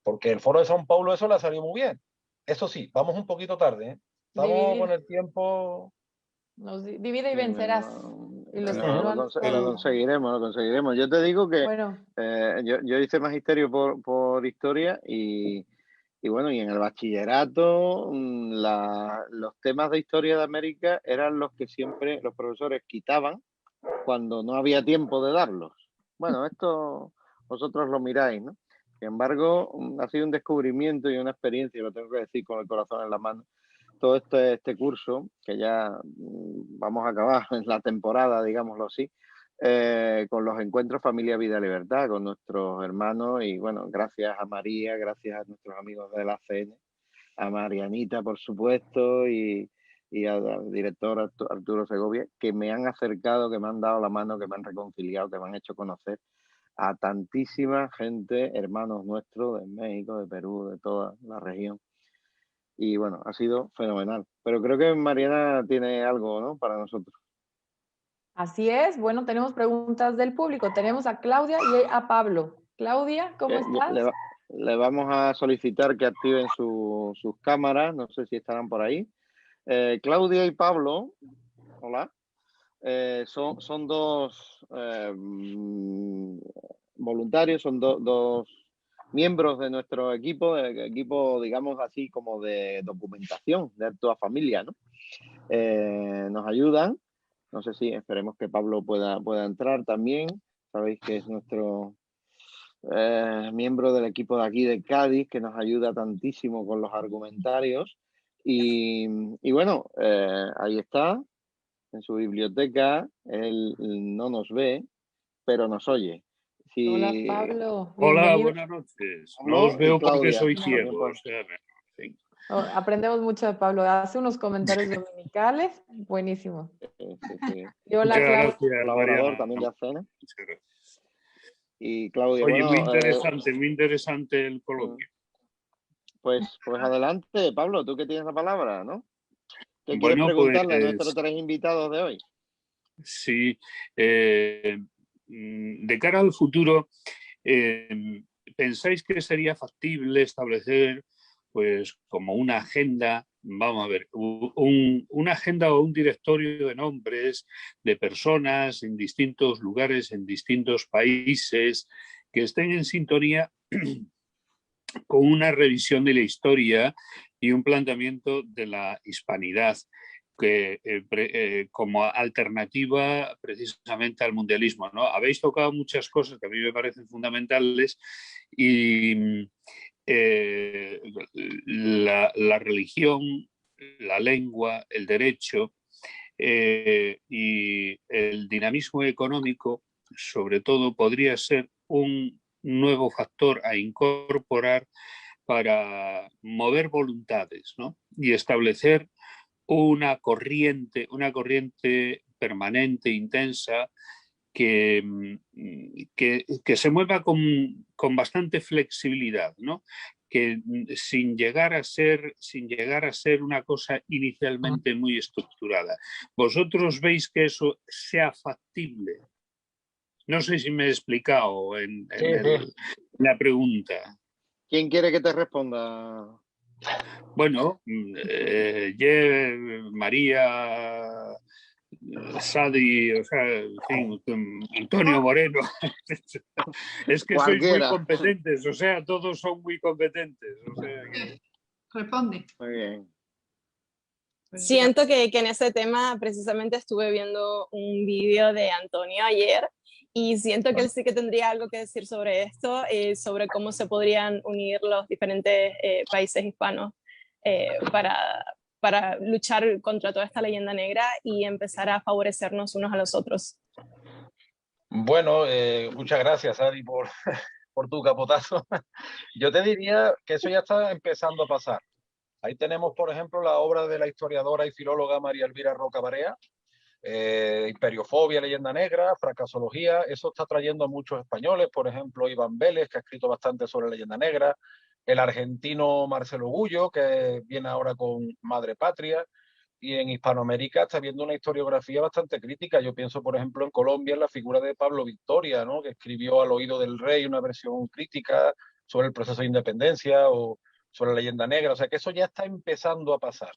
porque el Foro de São Paulo eso le ha salido muy bien. Eso sí, vamos un poquito tarde, ¿eh? Estamos con el tiempo... Divide y vencerás. Y lo conseguiremos. Yo te digo que bueno. Yo hice magisterio por historia y Y bueno, y en el bachillerato los temas de historia de América eran los que siempre los profesores quitaban cuando no había tiempo de darlos. Bueno, esto vosotros lo miráis, ¿no? Sin embargo, ha sido un descubrimiento y una experiencia, lo tengo que decir con el corazón en la mano, todo este curso, que ya vamos a acabar en la temporada, digámoslo así, con los encuentros Familia, Vida, Libertad, con nuestros hermanos, y bueno, gracias a María, gracias a nuestros amigos de la CN, a Marianita, por supuesto, y al director Arturo Segovia, que me han acercado, que me han dado la mano, que me han reconciliado, que me han hecho conocer a tantísima gente, hermanos nuestros de México, de Perú, de toda la región. Y bueno, ha sido fenomenal. Pero creo que Mariana tiene algo, ¿no?, para nosotros. Así es. Bueno, tenemos preguntas del público. Tenemos a Claudia y a Pablo. Claudia, ¿cómo estás? Le vamos a solicitar que activen sus cámaras. No sé si estarán por ahí. Claudia y Pablo, hola, son dos voluntarios, son dos miembros de nuestro equipo, digamos así, como de documentación de toda familia, ¿no? Nos ayudan. No sé si esperemos que Pablo pueda entrar también. Sabéis que es nuestro miembro del equipo de aquí de Cádiz, que nos ayuda tantísimo con los argumentarios. Y bueno, ahí está, en su biblioteca. Él no nos ve, pero nos oye. Hola, Pablo. Hola, buenas noches. No os veo porque soy ciego. O sea, sí. Aprendemos mucho de Pablo. Hace unos comentarios dominicales. Buenísimo. Sí. Y hola, Muchas Claudia. gracias, Colaborador también de ACN. Muchas gracias. Y Claudia, oye, bueno, muy interesante el coloquio. Pues adelante, Pablo, tú que tienes la palabra, ¿no? ¿Qué quieres Bueno, preguntarle a pues, nuestros 3 invitados de hoy? Sí, de cara al futuro, ¿pensáis que sería factible establecer, pues, como una agenda, vamos a ver, una agenda o un directorio de nombres de personas en distintos lugares, en distintos países, que estén en sintonía con una revisión de la historia y un planteamiento de la hispanidad como alternativa precisamente al mundialismo, ¿no? Habéis tocado muchas cosas que a mí me parecen fundamentales y la religión, la lengua, el derecho y el dinamismo económico, sobre todo, podría ser un nuevo factor a incorporar para mover voluntades, ¿no? Y establecer una corriente permanente, intensa, que se mueva con bastante flexibilidad, ¿no? Que sin llegar a ser una cosa inicialmente muy estructurada. ¿Vosotros veis que eso sea factible? No sé si me he explicado en la pregunta. ¿Quién quiere que te responda? Bueno, María, Sadi, o sea, en fin, Antonio Moreno. Es que sois muy competentes, o sea, todos son muy competentes. O sea que... Responde. Muy bien. Siento que en ese tema precisamente estuve viendo un vídeo de Antonio ayer y siento que él sí que tendría algo que decir sobre esto, sobre cómo se podrían unir los diferentes países hispanos para luchar contra toda esta leyenda negra y empezar a favorecernos unos a los otros. Bueno, muchas gracias, Adi, por tu capotazo. Yo te diría que eso ya está empezando a pasar. Ahí tenemos, por ejemplo, la obra de la historiadora y filóloga María Elvira Roca Barea, Imperiofobia, leyenda negra, fracasología. Eso está trayendo a muchos españoles, por ejemplo, Iván Vélez, que ha escrito bastante sobre leyenda negra, el argentino Marcelo Gullo, que viene ahora con Madre Patria, y en Hispanoamérica está viendo una historiografía bastante crítica. Yo pienso, por ejemplo, en Colombia, en la figura de Pablo Victoria, ¿no?, que escribió Al oído del rey una versión crítica sobre el proceso de independencia o sobre la leyenda negra. O sea que eso ya está empezando a pasar.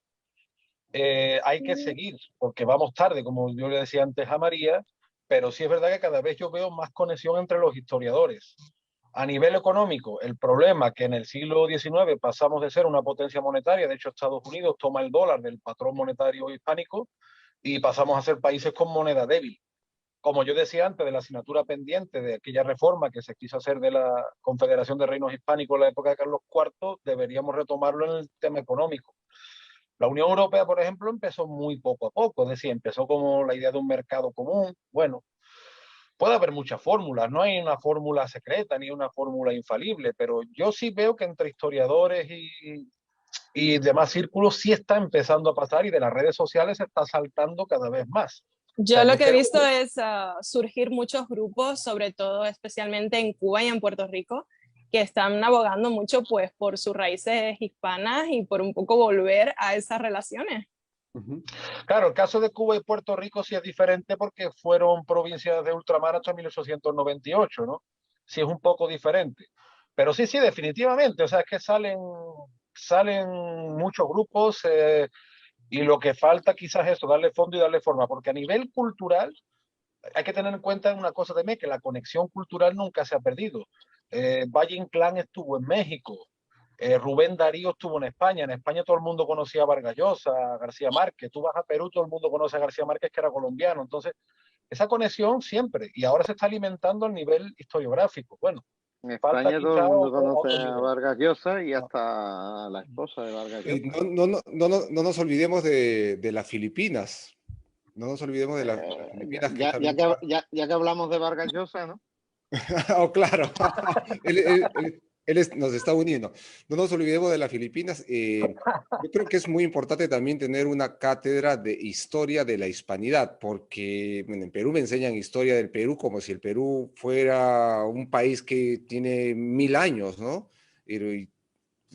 Hay que seguir, porque vamos tarde, como yo le decía antes a María, pero sí es verdad que cada vez yo veo más conexión entre los historiadores. A nivel económico, el problema que en el siglo XIX pasamos de ser una potencia monetaria, de hecho Estados Unidos toma el dólar del patrón monetario hispánico y pasamos a ser países con moneda débil. Como yo decía antes, de la asignatura pendiente de aquella reforma que se quiso hacer de la Confederación de Reinos Hispánicos en la época de Carlos IV, deberíamos retomarlo en el tema económico. La Unión Europea, por ejemplo, empezó muy poco a poco, es decir, empezó como la idea de un mercado común. Bueno, puede haber muchas fórmulas, no hay una fórmula secreta ni una fórmula infalible, pero yo sí veo que entre historiadores y demás círculos sí está empezando a pasar y de las redes sociales se está saltando cada vez más. Yo lo que he visto es surgir muchos grupos, sobre todo especialmente en Cuba y en Puerto Rico, que están abogando mucho pues por sus raíces hispanas y por un poco volver a esas relaciones. Claro, el caso de Cuba y Puerto Rico sí es diferente porque fueron provincias de ultramar hasta 1898, ¿no? Sí es un poco diferente. Pero sí, definitivamente. O sea, es que salen muchos grupos y lo que falta quizás es eso, darle fondo y darle forma, porque a nivel cultural hay que tener en cuenta una cosa también, que la conexión cultural nunca se ha perdido. Valle Inclán estuvo en México, Rubén Darío estuvo en España todo el mundo conocía a Vargas Llosa, a García Márquez, tú vas a Perú, todo el mundo conoce a García Márquez que era colombiano, entonces esa conexión siempre, y ahora se está alimentando a nivel historiográfico. Bueno, en España todo el mundo conoce a Vargas Llosa y hasta la esposa de Vargas Llosa. No nos olvidemos de las Filipinas. No nos olvidemos de las Filipinas. Ya que hablamos de Vargas Llosa, ¿no? Oh, claro. Él nos está uniendo. No nos olvidemos de las Filipinas. Yo creo que es muy importante también tener una cátedra de historia de la hispanidad, porque bueno, en Perú me enseñan historia del Perú como si el Perú fuera un país que tiene 1000 años, ¿no? Y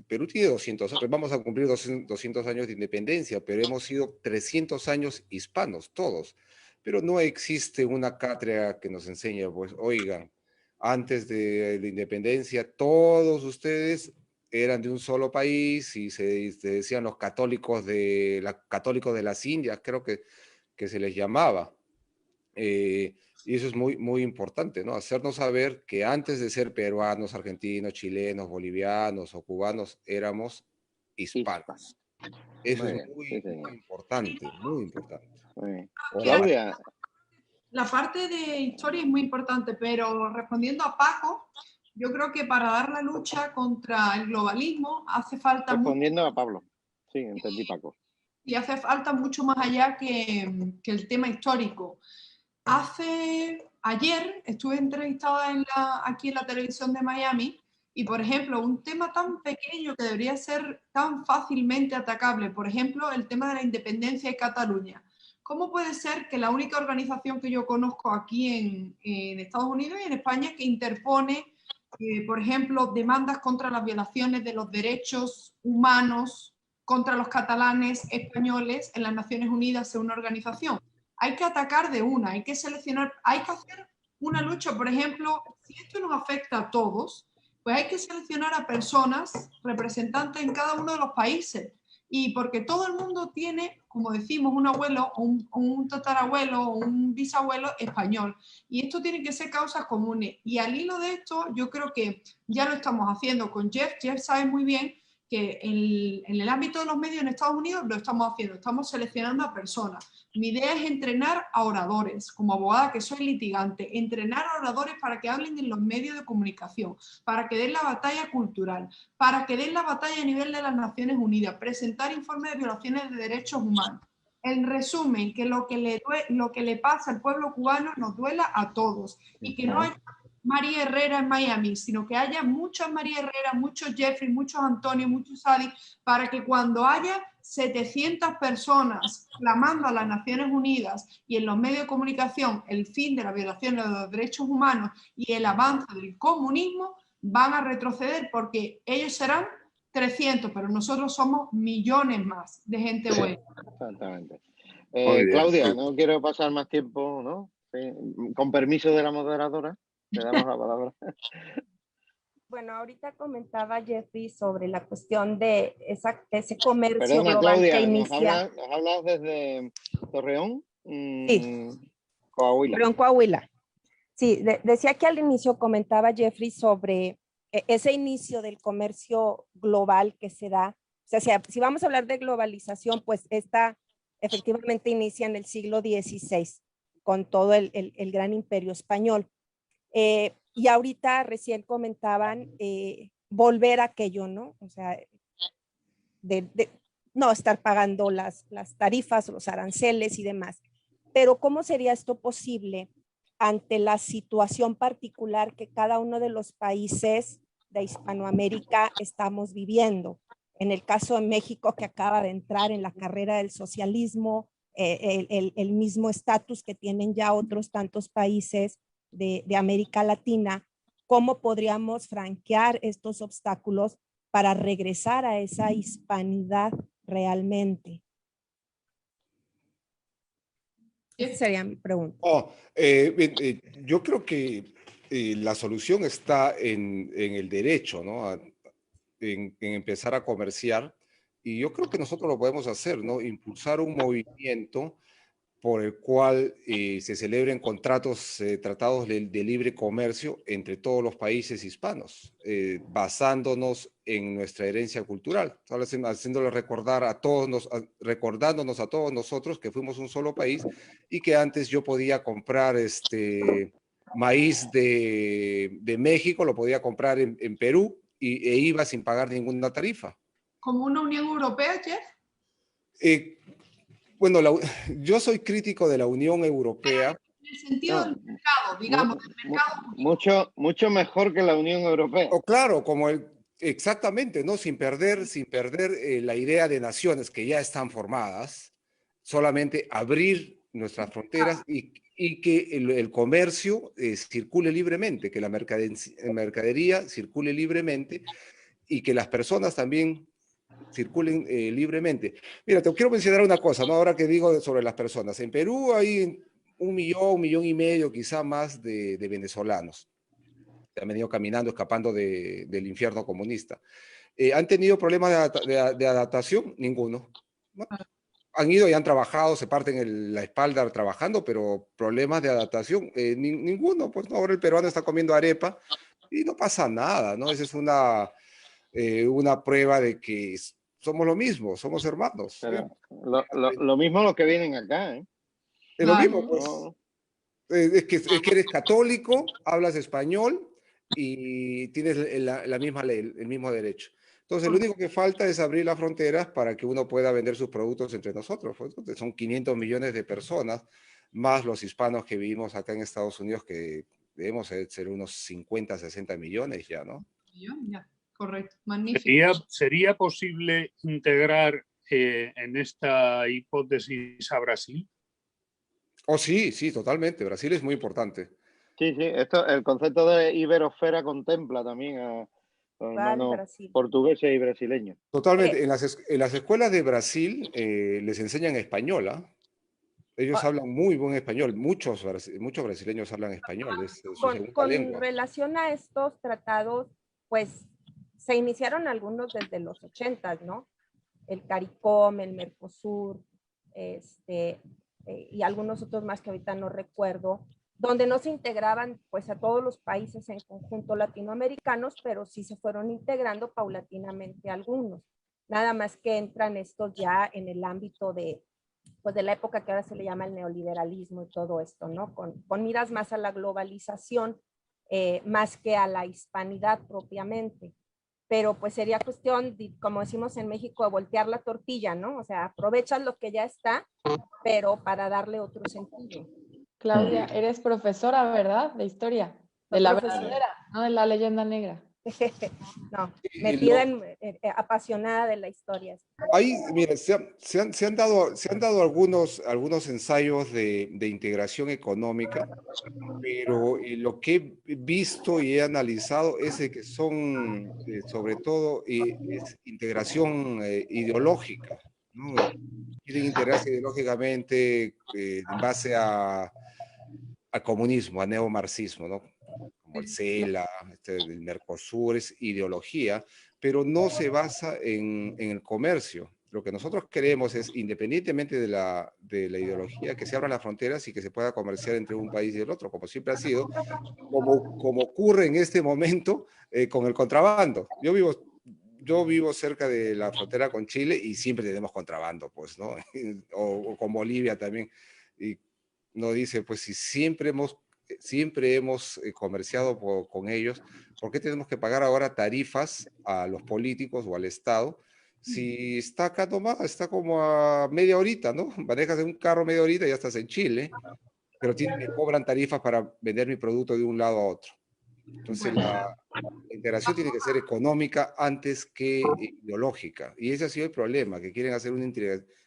Perú tiene 200 años, vamos a cumplir 200 años de independencia, pero hemos sido 300 años hispanos, todos. Pero no existe una cátedra que nos enseñe, pues, oigan, antes de la independencia, todos ustedes eran de un solo país y se decían los católicos de las Indias, creo que se les llamaba. Y eso es muy, muy importante, ¿no? Hacernos saber que antes de ser peruanos, argentinos, chilenos, bolivianos o cubanos, éramos hispanos. Eso es muy, muy importante, muy importante. Claudia. La parte de historia es muy importante, pero respondiendo a Paco, yo creo que para dar la lucha contra el globalismo hace falta... Respondiendo a Pablo. Sí, entendí, Paco. Y hace falta mucho más allá que el tema histórico. Ayer estuve entrevistada aquí en la televisión de Miami y, por ejemplo, un tema tan pequeño que debería ser tan fácilmente atacable, por ejemplo, el tema de la independencia de Cataluña. ¿Cómo puede ser que la única organización que yo conozco aquí en Estados Unidos y en España que interpone, por ejemplo, demandas contra las violaciones de los derechos humanos contra los catalanes españoles en las Naciones Unidas sea una organización? Hay que atacar de una, hay que seleccionar, hay que hacer una lucha, por ejemplo, si esto nos afecta a todos, pues hay que seleccionar a personas representantes en cada uno de los países. Y porque todo el mundo tiene, como decimos, un abuelo, un tatarabuelo o un bisabuelo español. Y esto tiene que ser causas comunes. Y al hilo de esto, yo creo que ya lo estamos haciendo con Jeff. Jeff sabe muy bien que en el ámbito de los medios en Estados Unidos lo estamos haciendo, estamos seleccionando a personas. Mi idea es entrenar a oradores, como abogada que soy litigante, entrenar a oradores para que hablen en los medios de comunicación, para que den la batalla cultural, para que den la batalla a nivel de las Naciones Unidas, presentar informes de violaciones de derechos humanos. En resumen, que lo que le pasa al pueblo cubano nos duela a todos y que no hay María Herrera en Miami, sino que haya muchas María Herrera, muchos Jeffrey, muchos Antonio, muchos Adi, para que cuando haya 700 personas clamando a las Naciones Unidas y en los medios de comunicación el fin de la violación de los derechos humanos y el avance del comunismo, van a retroceder porque ellos serán 300, pero nosotros somos millones más de gente buena. Exactamente. Claudia, no quiero pasar más tiempo, ¿no? Sí. Con permiso de la moderadora. Te damos la palabra. Bueno, ahorita comentaba Jeffrey sobre la cuestión de ese comercio Perdona, global Claudia, que inicia. ¿nos hablas desde Torreón? Sí. Coahuila. Torreón, Coahuila. Sí, decía que al inicio comentaba Jeffrey sobre ese inicio del comercio global que se da. O sea, si vamos a hablar de globalización, pues esta efectivamente inicia en el siglo XVI con todo el gran imperio español. Y ahorita recién comentaban volver a aquello, ¿no? O sea, de no estar pagando las tarifas, los aranceles y demás. Pero ¿cómo sería esto posible ante la situación particular que cada uno de los países de Hispanoamérica estamos viviendo? En el caso de México, que acaba de entrar en la carrera del socialismo, el mismo estatus que tienen ya otros tantos países de América Latina, ¿cómo podríamos franquear estos obstáculos para regresar a esa hispanidad realmente? Esa sería mi pregunta. Yo creo que la solución está en el derecho, ¿no? En empezar a comerciar. Y yo creo que nosotros lo podemos hacer, ¿no? Impulsar un movimiento por el cual se celebren tratados de libre comercio entre todos los países hispanos, basándonos en nuestra herencia cultural, haciéndole recordándonos a todos nosotros que fuimos un solo país y que antes yo podía comprar maíz de México, lo podía comprar en Perú e iba sin pagar ninguna tarifa. ¿Como una Unión Europea, Jeff? Bueno, yo soy crítico de la Unión Europea. En el sentido del mercado, digamos, del mercado. Mucho mejor que la Unión Europea. Claro, exactamente, ¿no? Sin perder la idea de naciones que ya están formadas, solamente abrir nuestras fronteras y que el comercio circule libremente, que la mercadería circule libremente y que las personas también circulen libremente. Mira, te quiero mencionar una cosa, ¿no? Ahora que digo sobre las personas. En Perú hay 1 millón y medio, quizá más, de venezolanos que han venido caminando, escapando del infierno comunista. ¿Han tenido problemas de adaptación? Ninguno. ¿No? Han ido y han trabajado, se parten la espalda trabajando, pero problemas de adaptación, ninguno. Pues no, ahora el peruano está comiendo arepa y no pasa nada, ¿no? Esa es una prueba de que somos lo mismo, somos hermanos. Lo mismo los que vienen acá, ¿eh? Es lo mismo, pues. Es que eres católico, hablas español y tienes la misma ley, el mismo derecho. Entonces, lo único que falta es abrir las fronteras para que uno pueda vender sus productos entre nosotros. Pues, son 500 millones de personas, más los hispanos que vivimos acá en Estados Unidos, que debemos ser unos 50, 60 millones ya, ¿no? Ya, correcto, magnífico. ¿Sería posible integrar en esta hipótesis a Brasil? Oh, sí, totalmente. Brasil es muy importante. Sí, el concepto de iberosfera contempla también a los hermanos portugueses y brasileños. Totalmente. En las escuelas de Brasil les enseñan español, ¿ah? Ellos hablan muy buen español. Muchos brasileños hablan español. Es su segunda lengua. Con relación a estos tratados, pues se iniciaron algunos desde los 80, ¿no? El CARICOM, el Mercosur, y algunos otros más que ahorita no recuerdo, donde no se integraban pues a todos los países en conjunto latinoamericanos, pero sí se fueron integrando paulatinamente algunos. Nada más que entran estos ya en el ámbito de la época que ahora se le llama el neoliberalismo y todo esto, ¿no? Con miras más a la globalización, más que a la hispanidad propiamente. Pero pues sería cuestión, como decimos en México, de voltear la tortilla, ¿no? O sea, aprovechas lo que ya está, pero para darle otro sentido. Claudia, eres profesora, ¿verdad? De historia. De la verdadera, no de la leyenda negra. No, metida apasionada de la historia. Ahí, mira, se han dado algunos ensayos de integración económica, pero lo que he visto y he analizado es que son, sobre todo, es integración ideológica, ¿no? Quieren integrarse ideológicamente en base a comunismo, a neomarxismo, ¿no? Como el CELA, el Mercosur, es ideología, pero no se basa en el comercio. Lo que nosotros queremos es, independientemente de la ideología, que se abran las fronteras y que se pueda comerciar entre un país y el otro, como siempre ha sido, como ocurre en este momento con el contrabando. Yo vivo cerca de la frontera con Chile y siempre tenemos contrabando, pues, ¿no? O con Bolivia también. Y nos dice, pues, si siempre hemos comerciado con ellos, ¿por qué tenemos que pagar ahora tarifas a los políticos o al Estado? Si está acá nomás, está como a media horita, ¿no? Manejas en un carro media horita y ya estás en Chile, pero me cobran tarifas para vender mi producto de un lado a otro. Entonces, la integración tiene que ser económica antes que ideológica. Y ese ha sido el problema, que quieren hacer una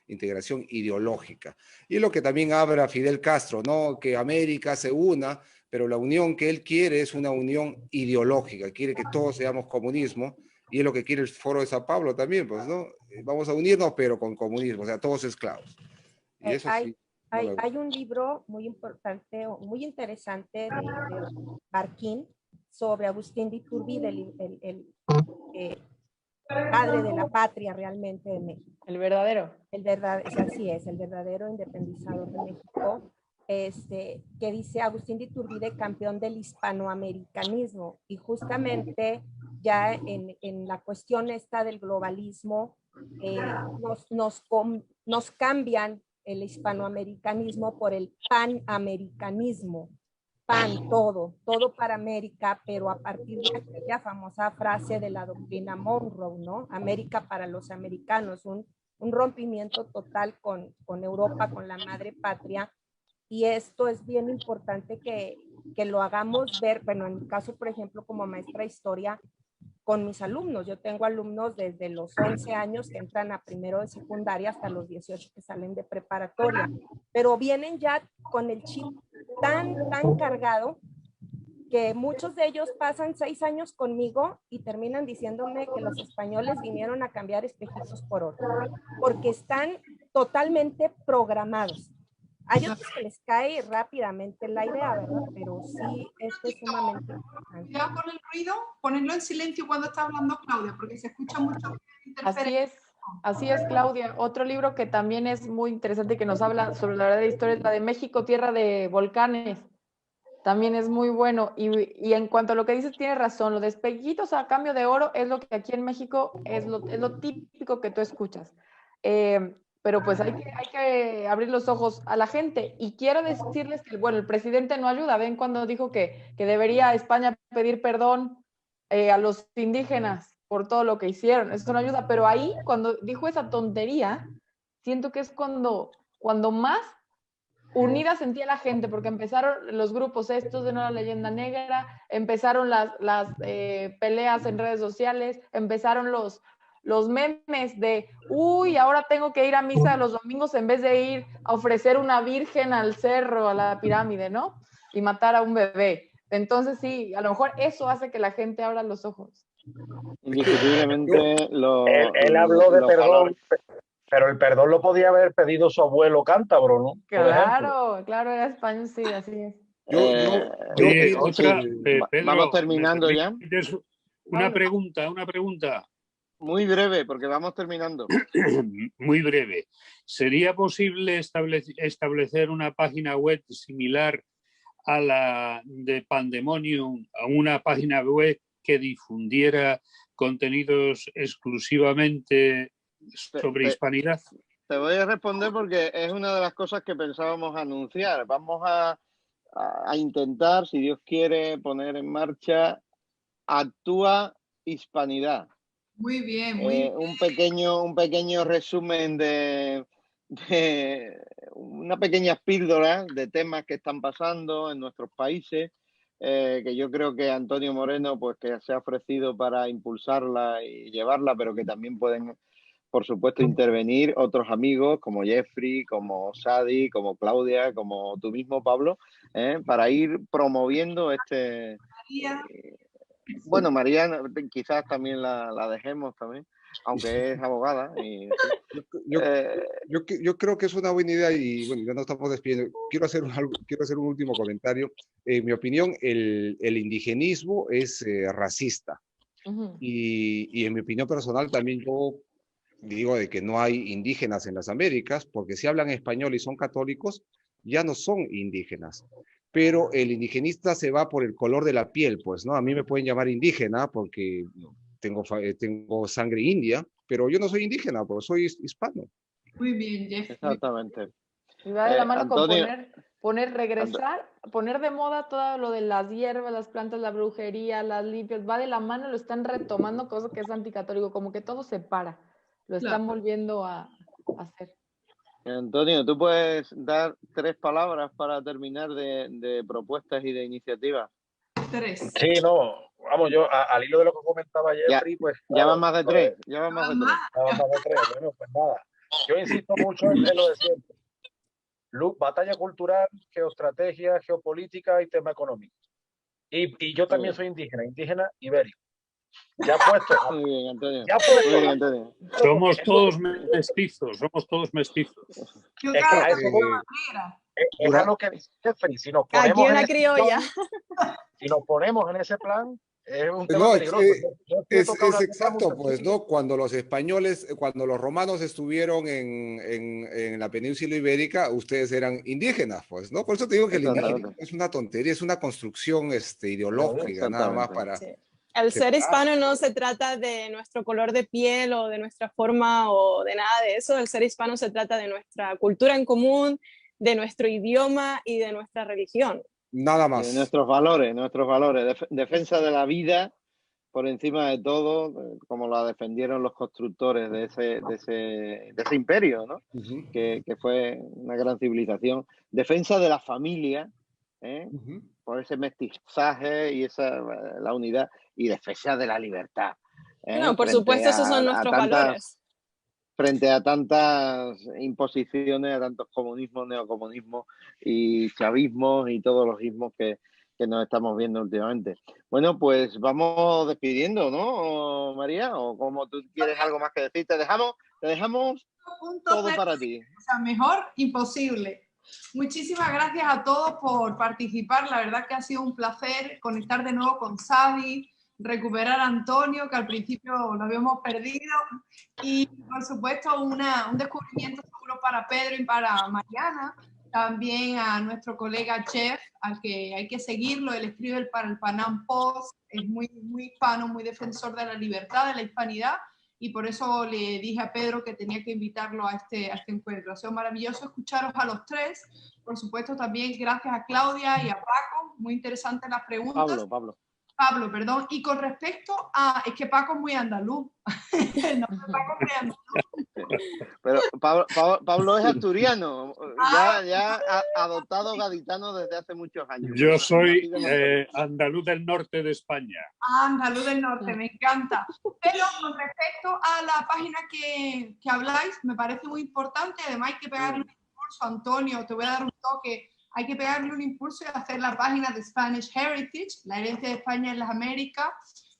integración ideológica. Y es lo que también habla Fidel Castro, ¿no? Que América se una, pero la unión que él quiere es una unión ideológica, quiere que todos seamos comunismo, y es lo que quiere el Foro de Sao Paulo también, pues, ¿no? Vamos a unirnos, pero con comunismo, o sea, todos esclavos. Y eso sí. Hay un libro muy importante, muy interesante de Barquín sobre Agustín de Iturbide, el padre de la patria realmente de México. El verdadero. Así es, el verdadero independizador de México. Que dice Agustín de Iturbide, campeón del hispanoamericanismo, y justamente ya en la cuestión esta del globalismo nos cambian el hispanoamericanismo por el panamericanismo. Pan, todo para América, pero a partir de aquella famosa frase de la doctrina Monroe, ¿no? América para los americanos, un rompimiento total con Europa, con la madre patria. Y esto es bien importante que lo hagamos ver, bueno, en mi caso, por ejemplo, como maestra de historia, con mis alumnos. Yo tengo alumnos desde los 11 años que entran a primero de secundaria hasta los 18 que salen de preparatoria, pero vienen ya con el chip tan cargado que muchos de ellos pasan 6 años conmigo y terminan diciéndome que los españoles vinieron a cambiar espejitos por oro, porque están totalmente programados. Hay otros que les cae rápidamente la idea, ¿verdad? Pero sí, esto es sumamente importante. Ya con el ruido, ponerlo en silencio cuando está hablando Claudia, porque se escucha mucho interferencia. Así es, Claudia. Otro libro que también es muy interesante, que nos habla sobre la verdadera historia, es la de México, Tierra de Volcanes. También es muy bueno. Y en cuanto a lo que dices, tienes razón. Lo de espejitos a cambio de oro es lo que aquí en México es lo típico que tú escuchas. Pero pues hay que abrir los ojos a la gente. Y quiero decirles que, bueno, el presidente no ayuda. Ven cuando dijo que debería España pedir perdón a los indígenas por todo lo que hicieron. Eso no ayuda. Pero ahí, cuando dijo esa tontería, siento que es cuando más unida sentía la gente, porque empezaron los grupos estos de Nueva Leyenda Negra, empezaron las peleas en redes sociales, empezaron los memes de, uy, ahora tengo que ir a misa los domingos en vez de ir a ofrecer una virgen al cerro, a la pirámide, ¿no? Y matar a un bebé. Entonces sí, a lo mejor eso hace que la gente abra los ojos. Indiscutiblemente él habló de perdón, pero el perdón lo podía haber pedido su abuelo cántabro, ¿no? Claro, era español, sí, así es. Pedro, vamos terminando ya. Una pregunta. Muy breve, porque vamos terminando. Muy breve. ¿Sería posible establecer una página web similar a la de Pandemonium, a una página web que difundiera contenidos exclusivamente sobre hispanidad? Te voy a responder porque es una de las cosas que pensábamos anunciar. Vamos a intentar, si Dios quiere, poner en marcha Actúa Hispanidad. Muy bien, muy bien. Un pequeño resumen de una pequeña píldora de temas que están pasando en nuestros países, que yo creo que Antonio Moreno, pues que se ha ofrecido para impulsarla y llevarla, pero que también pueden, por supuesto, intervenir otros amigos como Jeffrey, como Sadi, como Claudia, como tú mismo, Pablo, para ir promoviendo este... Bueno, María, quizás también la dejemos también, aunque es abogada. Y, yo creo que es una buena idea y bueno, ya nos estamos despidiendo. Quiero hacer un último comentario. En mi opinión, el indigenismo es racista. Y en mi opinión personal también yo digo de que no hay indígenas en las Américas, porque si hablan español y son católicos, ya no son indígenas. Pero el indigenista se va por el color de la piel, pues, ¿no? A mí me pueden llamar indígena porque tengo sangre india, pero yo no soy indígena, porque soy hispano. Muy bien, Jeff. Exactamente. Y va de la mano Antonio, con regresar, poner de moda todo lo de las hierbas, las plantas, la brujería, las limpias, va de la mano, lo están retomando, cosa que es anticatólico, como que todo se para, lo están volviendo a hacer. Antonio, ¿tú puedes dar 3 palabras para terminar de propuestas y de iniciativas? 3. Sí, no, vamos, yo al hilo de lo que comentaba Jeffrey, pues... Ya van más de 3, ya van más de 3. Ya van más de 3, bueno, pues nada. Yo insisto mucho en lo de siempre. Batalla cultural, geoestrategia, geopolítica y tema económico. Y yo también soy indígena ibérico. Ya puesto. Muy bien, Antonio. Ya puesto. Muy bien, Antonio. Somos todos mestizos, somos todos mestizos. Yo Es cada que vez es a lo que dice Jeffrey. Si nos Aquí ponemos una criolla. si nos ponemos en ese plan, es un tema No, peligroso. es exacto, pues, ¿no? Cuando los españoles, cuando los romanos estuvieron en la península ibérica, ustedes eran indígenas, pues, ¿no? Por eso te digo que el indígena es una tontería, es una construcción ideológica, nada más para... Sí. El ser hispano no se trata de nuestro color de piel o de nuestra forma o de nada de eso. El ser hispano se trata de nuestra cultura en común, de nuestro idioma y de nuestra religión. Nada más. Nuestros valores, defensa de la vida por encima de todo, como la defendieron los constructores de ese imperio, ¿no? Que fue una gran civilización. Defensa de la familia, por ese mestizaje y la unidad, y defensa de la libertad. No, por supuesto, esos son nuestros valores. Frente a tantas imposiciones, a tantos comunismos, neocomunismos y chavismos y todos los ismos que nos estamos viendo últimamente. Bueno, pues vamos despidiendo, ¿no, María? O como tú quieres algo más que decir, te dejamos todo para ti. O sea, mejor imposible. Muchísimas gracias a todos por participar. La verdad que ha sido un placer conectar de nuevo con Xavi, recuperar a Antonio, que al principio lo habíamos perdido, y por supuesto un descubrimiento seguro para Pedro y para Mariana, también a nuestro colega Chef, al que hay que seguirlo, él escribe para el Panam Post, es muy hispano, muy defensor de la libertad, de la hispanidad, y por eso le dije a Pedro que tenía que invitarlo a este encuentro. Ha sido maravilloso escucharos a los tres, por supuesto también gracias a Claudia y a Paco, muy interesantes las preguntas. Pablo, perdón. Y con respecto a... Es que Paco es muy andaluz. No, Paco es muy andaluz. Pero Pablo es asturiano, ya ha adoptado gaditano desde hace muchos años. Yo soy andaluz del norte de España. Andaluz del norte, me encanta. Pero con respecto a la página que habláis, me parece muy importante. Además hay que pegarle un impulso, Antonio, te voy a dar un toque. Hay que pegarle un impulso y hacer la página de Spanish Heritage, la herencia de España en las Américas,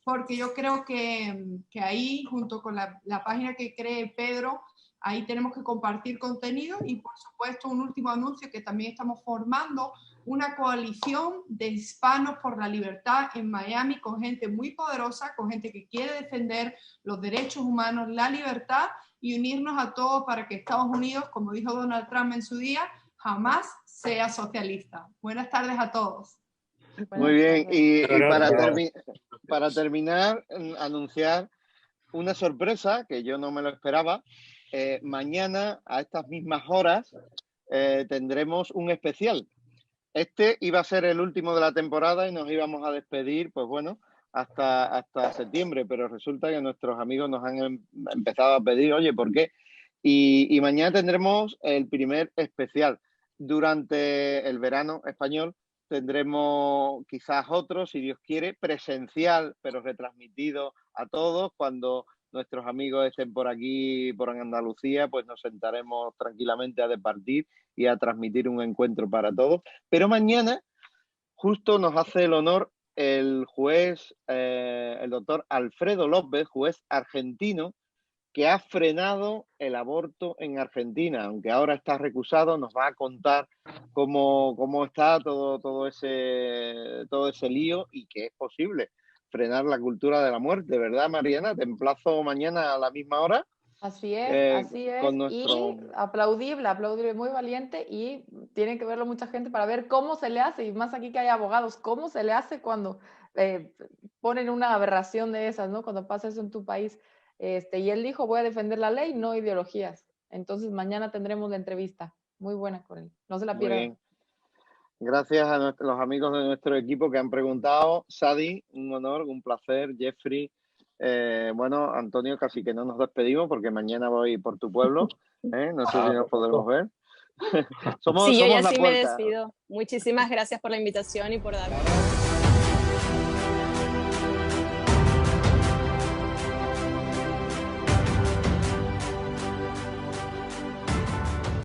porque yo creo que ahí, junto con la página que cree Pedro, ahí tenemos que compartir contenido y, por supuesto, un último anuncio que también estamos formando, una coalición de hispanos por la libertad en Miami con gente muy poderosa, con gente que quiere defender los derechos humanos, la libertad y unirnos a todos para que Estados Unidos, como dijo Donald Trump en su día, jamás sea socialista. Buenas tardes a todos. Muy bien, y para terminar, anunciar una sorpresa que yo no me lo esperaba. Mañana, a estas mismas horas, tendremos un especial. Este iba a ser el último de la temporada y nos íbamos a despedir, pues bueno, hasta septiembre, pero resulta que nuestros amigos nos han empezado a pedir, oye, ¿por qué? Y mañana tendremos el primer especial. Durante el verano español tendremos quizás otro, si Dios quiere, presencial, pero retransmitido a todos. Cuando nuestros amigos estén por aquí, por Andalucía, pues nos sentaremos tranquilamente a departir y a transmitir un encuentro para todos. Pero mañana justo nos hace el honor el juez, el doctor Alfredo López, juez argentino, que ha frenado el aborto en Argentina, aunque ahora está recusado. Nos va a contar cómo está todo ese lío y que es posible frenar la cultura de la muerte, ¿verdad, Mariana? Te emplazo mañana a la misma hora. Así es. con nuestro... Y aplaudible, muy valiente, y tiene que verlo mucha gente para ver cómo se le hace, y más aquí que hay abogados, cómo se le hace cuando ponen una aberración de esas, ¿no? Cuando pasa eso en tu país. Y él dijo, voy a defender la ley, no ideologías. Entonces mañana tendremos la entrevista. Muy buena con él. No se la Muy pierdan. bien. Gracias a los amigos de nuestro equipo que han preguntado. Sadi, un honor, un placer. Jeffrey, bueno, Antonio, casi que no nos despedimos porque mañana voy por tu pueblo. No sé si nos podremos ver. Sí, yo ya somos la sí me puerta. despido. Muchísimas gracias por la invitación y por darme.